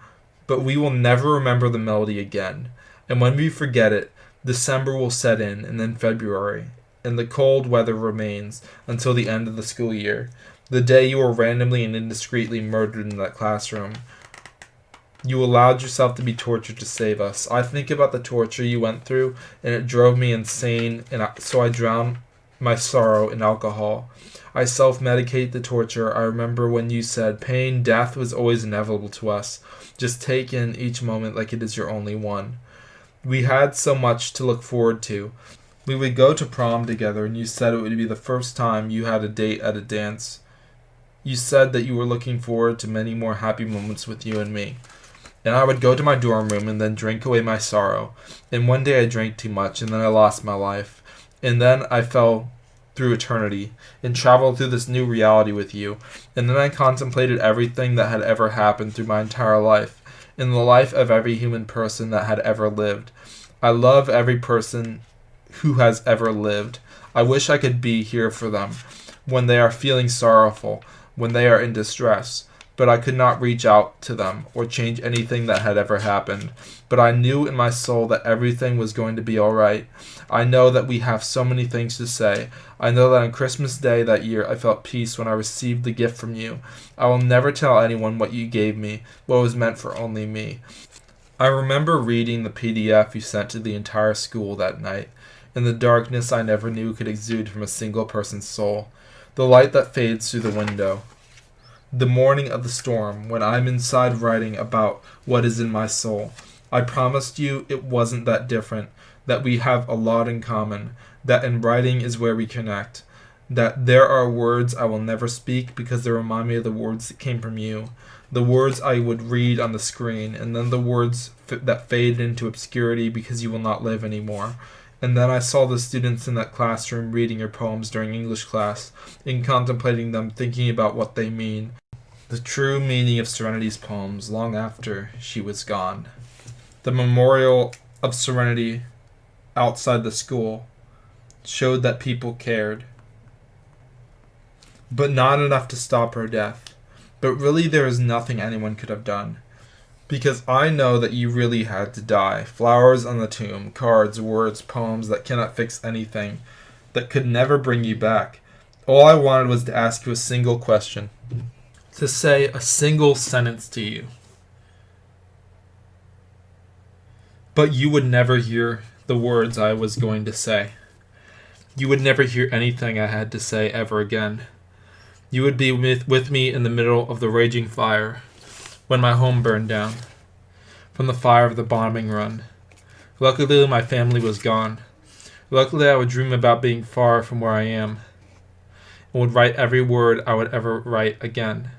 but we will never remember the melody again. And when we forget it, December will set in, and then February, and the cold weather remains until the end of the school year, the day you were randomly and indiscreetly murdered in that classroom. You allowed yourself to be tortured to save us. I think about the torture you went through, and it drove me insane, and so I drowned my sorrow in alcohol. I self-medicate the torture. I remember when you said, pain, death was always inevitable to us. Just take in each moment like it is your only one. We had so much to look forward to. We would go to prom together, and you said it would be the first time you had a date at a dance. You said that you were looking forward to many more happy moments with you and me. And I would go to my dorm room and then drink away my sorrow. And one day I drank too much, and then I lost my life. And then I fell through eternity and traveled through this new reality with you. And then I contemplated everything that had ever happened through my entire life, in the life of every human person that had ever lived. I love every person who has ever lived. I wish I could be here for them when they are feeling sorrowful, when they are in distress. But I could not reach out to them or change anything that had ever happened. But I knew in my soul that everything was going to be all right. I know that we have so many things to say. I know that on Christmas Day that year I felt peace when I received the gift from you. I will never tell anyone what you gave me, what was meant for only me. I remember reading the PDF you sent to the entire school that night. In the darkness I never knew could exude from a single person's soul. The light that fades through the window. The morning of the storm, when I'm inside writing about what is in my soul. I promised you it wasn't that different, that we have a lot in common, that in writing is where we connect, that there are words I will never speak because they remind me of the words that came from you, the words I would read on the screen, and then the words that faded into obscurity because you will not live anymore. And then I saw the students in that classroom reading your poems during English class, and contemplating them, thinking about what they mean. The true meaning of Serenity's poems long after she was gone. The memorial of Serenity outside the school showed that people cared, but not enough to stop her death. But really there is nothing anyone could have done, because I know that you really had to die. Flowers on the tomb, cards, words, poems that cannot fix anything, that could never bring you back. All I wanted was to ask you a single question, to say a single sentence to you. But you would never hear the words I was going to say. You would never hear anything I had to say ever again. You would be with me in the middle of the raging fire when my home burned down from the fire of the bombing run. Luckily, my family was gone. Luckily, I would dream about being far from where I am and would write every word I would ever write again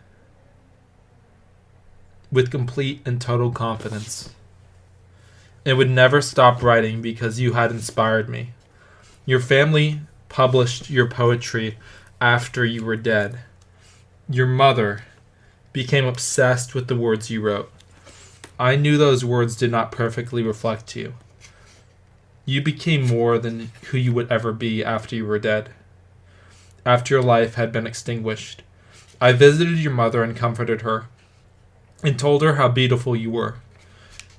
with complete and total confidence. And would never stop writing because you had inspired me. Your family published your poetry after you were dead. Your mother became obsessed with the words you wrote. I knew those words did not perfectly reflect you. You became more than who you would ever be after you were dead, after your life had been extinguished. I visited your mother and comforted her, and told her how beautiful you were,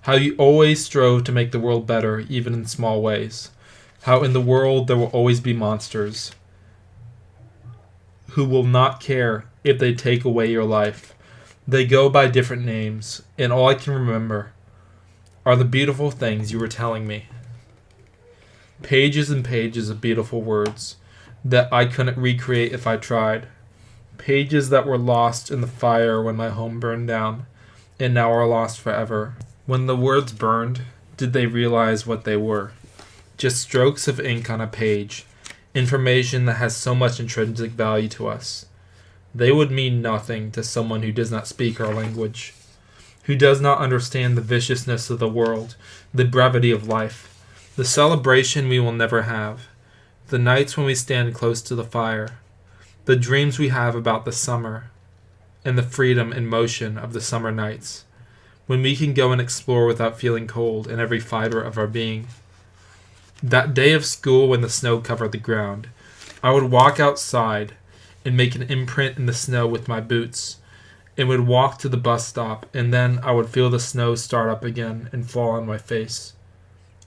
how you always strove to make the world better, even in small ways, how in the world there will always be monsters who will not care if they take away your life. They go by different names, and all I can remember are the beautiful things you were telling me. Pages and pages of beautiful words that I couldn't recreate if I tried. Pages that were lost in the fire when my home burned down, and now are lost forever. When the words burned, did they realize what they were? Just strokes of ink on a page, information that has so much intrinsic value to us. They would mean nothing to someone who does not speak our language, who does not understand the viciousness of the world, the brevity of life, the celebration we will never have, the nights when we stand close to the fire, the dreams we have about the summer, and the freedom and motion of the summer nights, when we can go and explore without feeling cold in every fiber of our being. That day of school when the snow covered the ground, I would walk outside and make an imprint in the snow with my boots, and would walk to the bus stop, and then I would feel the snow start up again and fall on my face.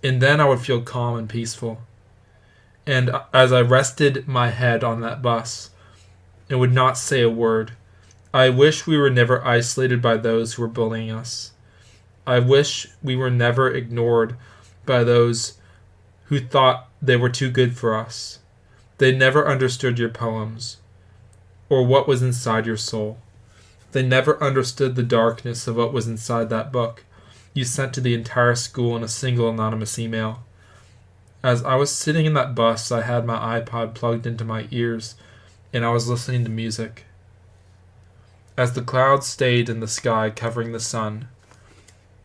And then I would feel calm and peaceful. And as I rested my head on that bus and would not say a word, I wish we were never isolated by those who were bullying us. I wish we were never ignored by those who thought they were too good for us. They never understood your poems or what was inside your soul. They never understood the darkness of what was inside that book you sent to the entire school in a single anonymous email. As I was sitting in that bus, I had my iPod plugged into my ears, and I was listening to music. As the clouds stayed in the sky covering the sun,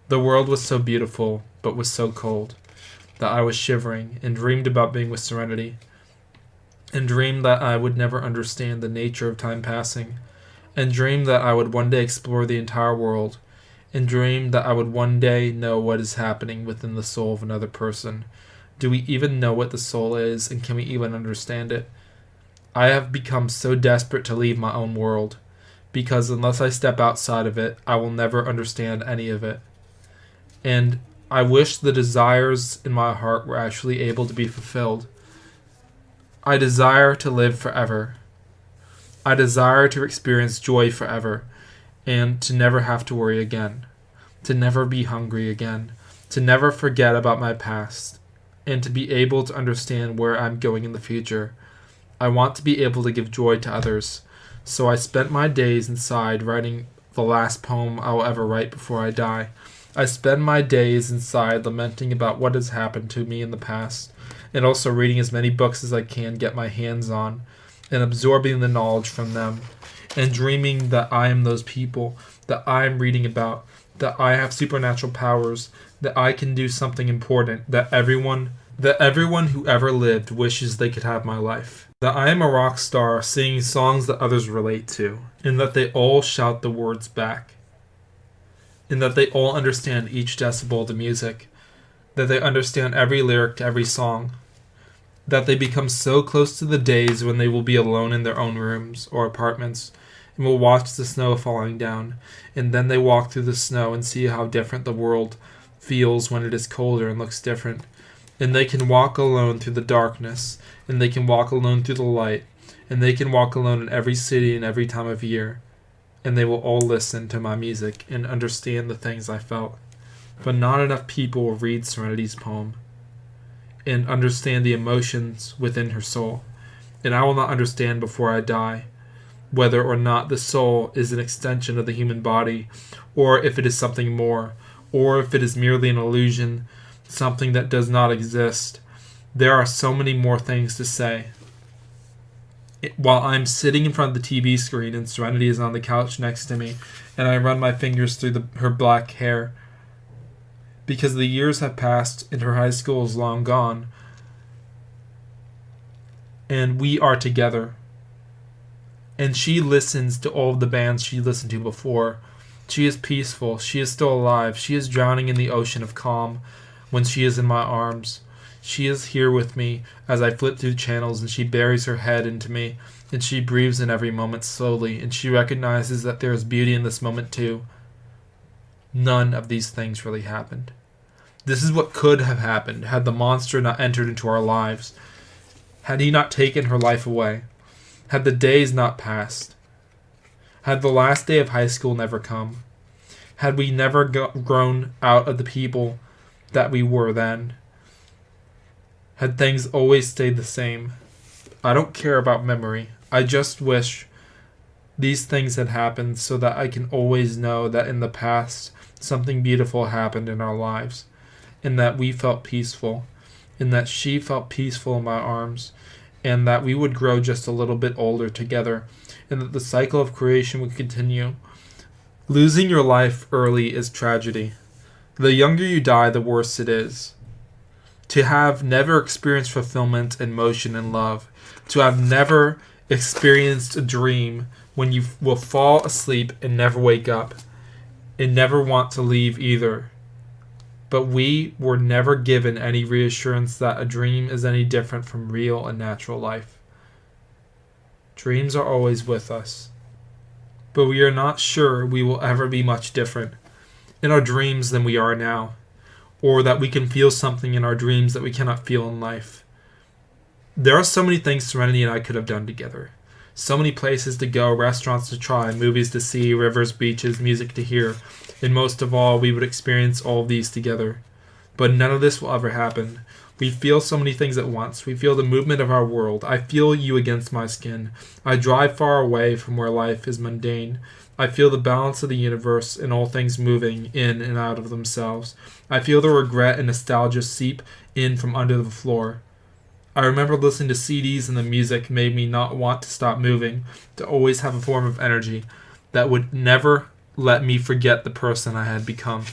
the world was so beautiful, but was so cold, that I was shivering, and dreamed about being with Serenity, and dreamed that I would never understand the nature of time passing, and dreamed that I would one day explore the entire world, and dreamed that I would one day know what is happening within the soul of another person. Do we even know what the soul is, and can we even understand it? I have become so desperate to leave my own world, because unless I step outside of it, I will never understand any of it. And I wish the desires in my heart were actually able to be fulfilled. I desire to live forever. I desire to experience joy forever, and to never have to worry again, to never be hungry again, to never forget about my past, and to be able to understand where I'm going in the future. I want to be able to give joy to others, so I spent my days inside writing the last poem I will ever write before I die. I spend my days inside lamenting about what has happened to me in the past, and also reading as many books as I can get my hands on, and absorbing the knowledge from them, and dreaming that I am those people that I am reading about, that I have supernatural powers, that I can do something important, that everyone who ever lived wishes they could have my life. That I am a rock star singing songs that others relate to, and that they all shout the words back, and that they all understand each decibel of the music, that they understand every lyric to every song, that they become so close to the days when they will be alone in their own rooms or apartments, and will watch the snow falling down, and then they walk through the snow and see how different the world feels when it is colder and looks different. And they can walk alone through the darkness, and they can walk alone through the light, and they can walk alone in every city and every time of year, and they will all listen to my music and understand the things I felt. But not enough people will read Serenity's poem and understand the emotions within her soul, and I will not understand before I die whether or not the soul is an extension of the human body, or if it is something more, or if it is merely an illusion, something that does not exist. There are so many more things to say. While I'm sitting in front of the TV screen and Serenity is on the couch next to me, and I run my fingers through her black hair, because the years have passed and her high school is long gone, and we are together. And she listens to all of the bands she listened to before. She is peaceful. She is still alive. She is drowning in the ocean of calm when she is in my arms. She is here with me as I flip through channels, and she buries her head into me, and she breathes in every moment slowly, and she recognizes that there is beauty in this moment too. None of these things really happened. This is what could have happened had the monster not entered into our lives, had he not taken her life away, had the days not passed, had the last day of high school never come, had we never grown out of the people that we were then, had things always stayed the same. I don't care about memory. I just wish these things had happened so that I can always know that in the past something beautiful happened in our lives, and that we felt peaceful, and that she felt peaceful in my arms, and that we would grow just a little bit older together, and that the cycle of creation would continue. Losing your life early is tragedy. The younger you die, the worse it is. To have never experienced fulfillment and motion and love, to have never experienced a dream when you will fall asleep and never wake up, and never want to leave either. But we were never given any reassurance that a dream is any different from real and natural life. Dreams are always with us, but we are not sure we will ever be much different in our dreams than we are now, or that we can feel something in our dreams that we cannot feel in life. There are so many things Serenity and I could have done together. So many places to go, restaurants to try, movies to see, rivers, beaches, music to hear, and most of all, we would experience all of these together. But none of this will ever happen. We feel so many things at once. We feel the movement of our world. I feel you against my skin. I drive far away from where life is mundane. I feel the balance of the universe and all things moving in and out of themselves. I feel the regret and nostalgia seep in from under the floor. I remember listening to CDs, and the music made me not want to stop moving, to always have a form of energy that would never let me forget the person I had become.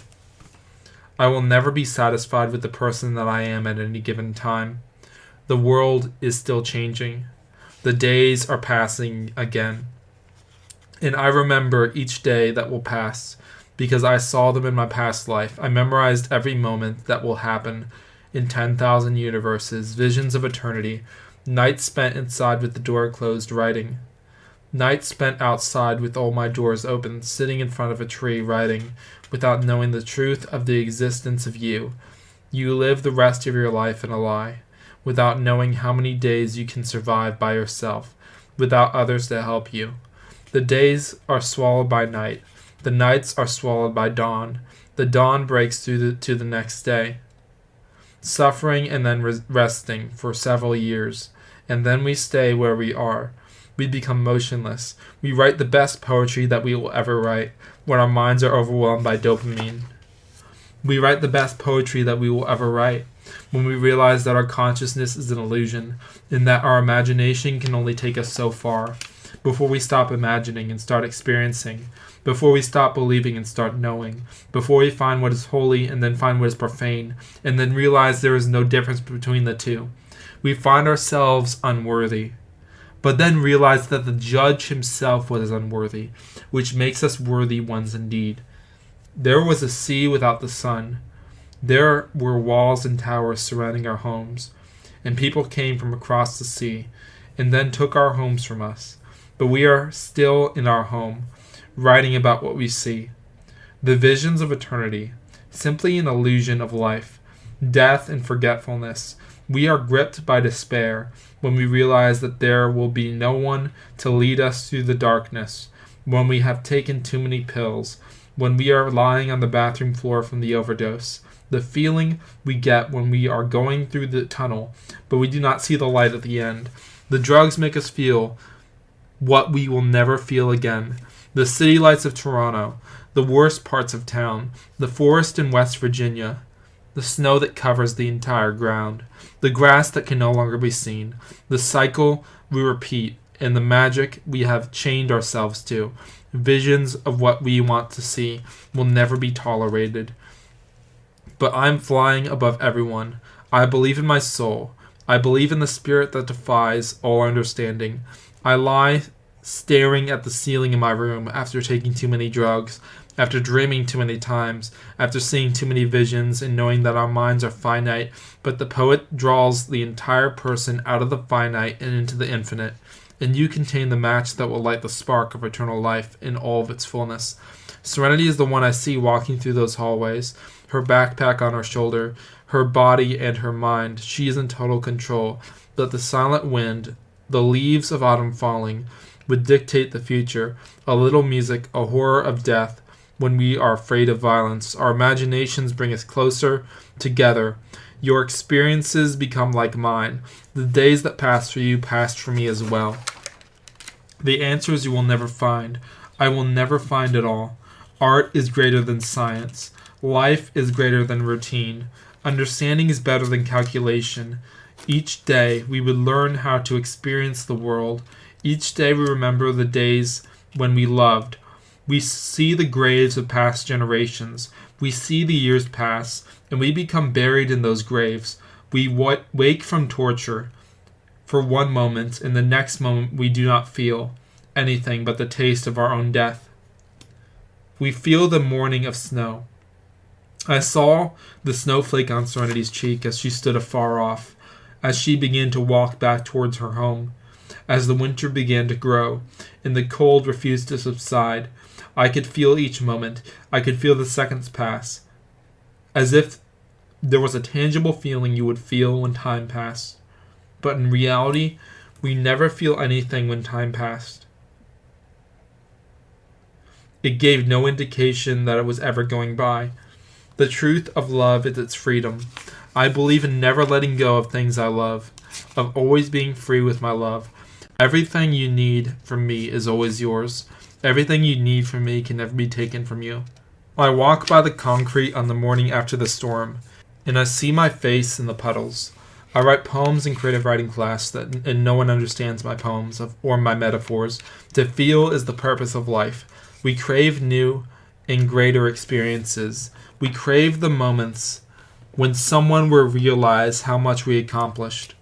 I will never be satisfied with the person that I am at any given time. The world is still changing. The days are passing again. And I remember each day that will pass because I saw them in my past life. I memorized every moment that will happen in 10,000 universes, visions of eternity, nights spent inside with the door closed writing, nights spent outside with all my doors open, sitting in front of a tree writing, without knowing the truth of the existence of you. You live the rest of your life in a lie, without knowing how many days you can survive by yourself, without others to help you. The days are swallowed by night. The nights are swallowed by dawn. The dawn breaks through to the next day. Suffering and then resting for several years, and then we stay where we are. We become motionless. We write the best poetry that we will ever write when our minds are overwhelmed by dopamine. We write the best poetry that we will ever write when we realize that our consciousness is an illusion and that our imagination can only take us so far before we stop imagining and start experiencing, before we stop believing and start knowing, before we find what is holy and then find what is profane, and then realize there is no difference between the two. We find ourselves unworthy, but then realize that the judge himself was unworthy, which makes us worthy ones indeed. There was a sea without the sun. There were walls and towers surrounding our homes, and people came from across the sea, and then took our homes from us. But we are still in our home, writing about what we see. The visions of eternity, simply an illusion of life, death and forgetfulness. We are gripped by despair when we realize that there will be no one to lead us through the darkness, when we have taken too many pills, when we are lying on the bathroom floor from the overdose. The feeling we get when we are going through the tunnel, but we do not see the light at the end. The drugs make us feel what we will never feel again. The city lights of Toronto, the worst parts of town, the forest in West Virginia, the snow that covers the entire ground, the grass that can no longer be seen, the cycle we repeat, and the magic we have chained ourselves to. Visions of what we want to see will never be tolerated. But I'm flying above everyone. I believe in my soul. I believe in the spirit that defies all understanding. I lie staring at the ceiling in my room after taking too many drugs, after dreaming too many times, after seeing too many visions and knowing that our minds are finite, but the poet draws the entire person out of the finite and into the infinite, and you contain the match that will light the spark of eternal life in all of its fullness. Serenity is the one I see walking through those hallways, her backpack on her shoulder, her body and her mind. She is in total control, but the silent wind, the leaves of autumn falling, would dictate the future. A little music, a horror of death. When we are afraid of violence, our imaginations bring us closer together. Your experiences become like mine. The days that passed for you passed for me as well. The answers you will never find. I will never find it all. Art is greater than science. Life is greater than routine. Understanding is better than calculation. Each day we would learn how to experience the world. Each day we remember the days when we loved. We see the graves of past generations. We see the years pass, and we become buried in those graves. We wake from torture for one moment, and the next moment we do not feel anything but the taste of our own death. We feel the morning of snow. I saw the snowflake on Serenity's cheek as she stood afar off, as she began to walk back towards her home. As the winter began to grow, and the cold refused to subside, I could feel each moment. I could feel the seconds pass, as if there was a tangible feeling you would feel when time passed. But in reality, we never feel anything when time passed. It gave no indication that it was ever going by. The truth of love is its freedom. I believe in never letting go of things I love, of always being free with my love. Everything you need from me is always yours. Everything you need from me can never be taken from you. I walk by the concrete on the morning after the storm, and I see my face in the puddles. I write poems in creative writing class, and no one understands my poems or my metaphors. To feel is the purpose of life. We crave new and greater experiences. We crave the moments when someone will realize how much we accomplished,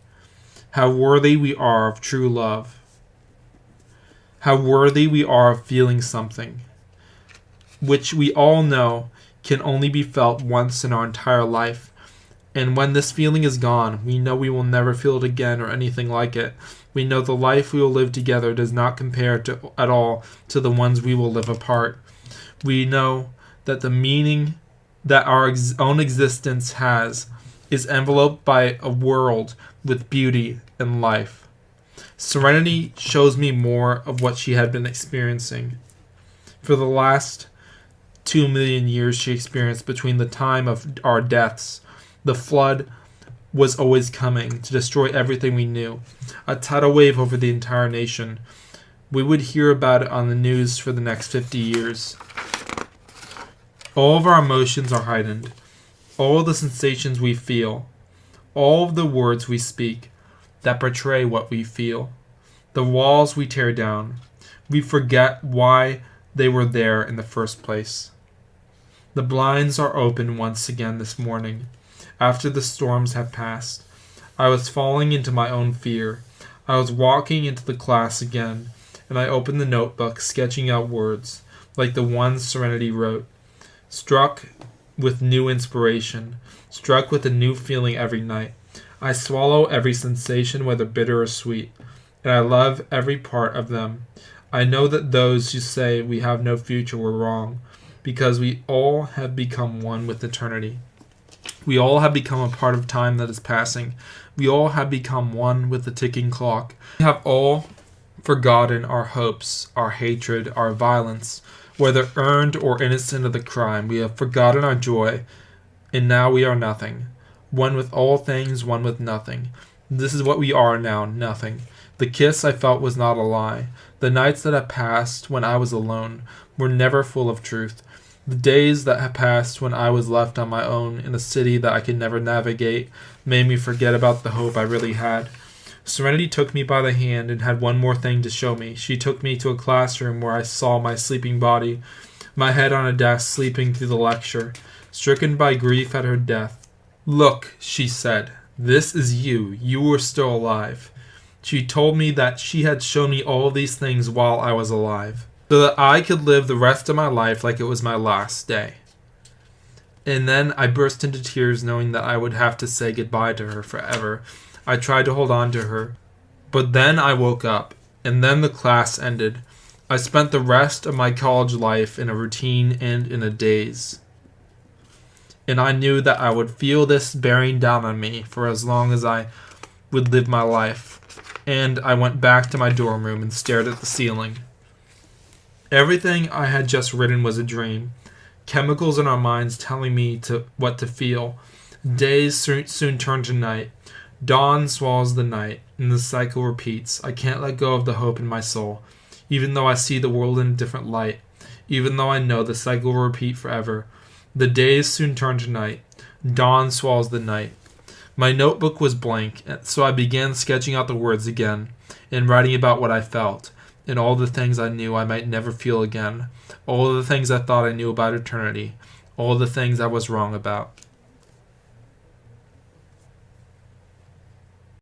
how worthy we are of true love, how worthy we are of feeling something, which we all know can only be felt once in our entire life. And when this feeling is gone, we know we will never feel it again or anything like it. We know the life we will live together does not compare at all to the ones we will live apart. We know that the meaning that our own existence has is enveloped by a world with beauty and life. Serenity shows me more of what she had been experiencing. For the last 2 million years she experienced between the time of our deaths. The flood was always coming to destroy everything we knew. A tidal wave over the entire nation. We would hear about it on the news for the next 50 years. All of our emotions are heightened. All of the sensations we feel. All of the words we speak that portray what we feel. The walls we tear down. We forget why they were there in the first place. The blinds are open once again this morning. After the storms have passed, I was falling into my own fear. I was walking into the class again, and I opened the notebook, sketching out words, like the ones Serenity wrote. Struck with new inspiration, struck with a new feeling every night. I swallow every sensation, whether bitter or sweet, and I love every part of them. I know that those who say we have no future were wrong, because we all have become one with eternity. We all have become a part of time that is passing. We all have become one with the ticking clock. We have all forgotten our hopes, our hatred, our violence, whether earned or innocent of the crime. We have forgotten our joy, and now we are nothing. One with all things, one with nothing. This is what we are now, nothing. The kiss I felt was not a lie. The nights that have passed when I was alone were never full of truth. The days that have passed when I was left on my own in a city that I could never navigate made me forget about the hope I really had. Serenity took me by the hand and had one more thing to show me. She took me to a classroom where I saw my sleeping body, my head on a desk sleeping through the lecture, stricken by grief at her death. "Look," she said, "this is you. You were still alive." She told me that she had shown me all these things while I was alive. so that I could live the rest of my life like it was my last day. And then I burst into tears knowing that I would have to say goodbye to her forever. I tried to hold on to her, but then I woke up, and then the class ended. I spent the rest of my college life in a routine and in a daze. And I knew that I would feel this bearing down on me for as long as I would live my life. And I went back to my dorm room and stared at the ceiling. Everything I had just written was a dream. Chemicals in our minds telling me what to feel. Days soon turn to night. Dawn swallows the night, and the cycle repeats. I can't let go of the hope in my soul, even though I see the world in a different light, even though I know the cycle will repeat forever. The days soon turn to night. Dawn swallows the night. My notebook was blank, so I began sketching out the words again, and writing about what I felt, and all the things I knew I might never feel again, all the things I thought I knew about eternity, all the things I was wrong about.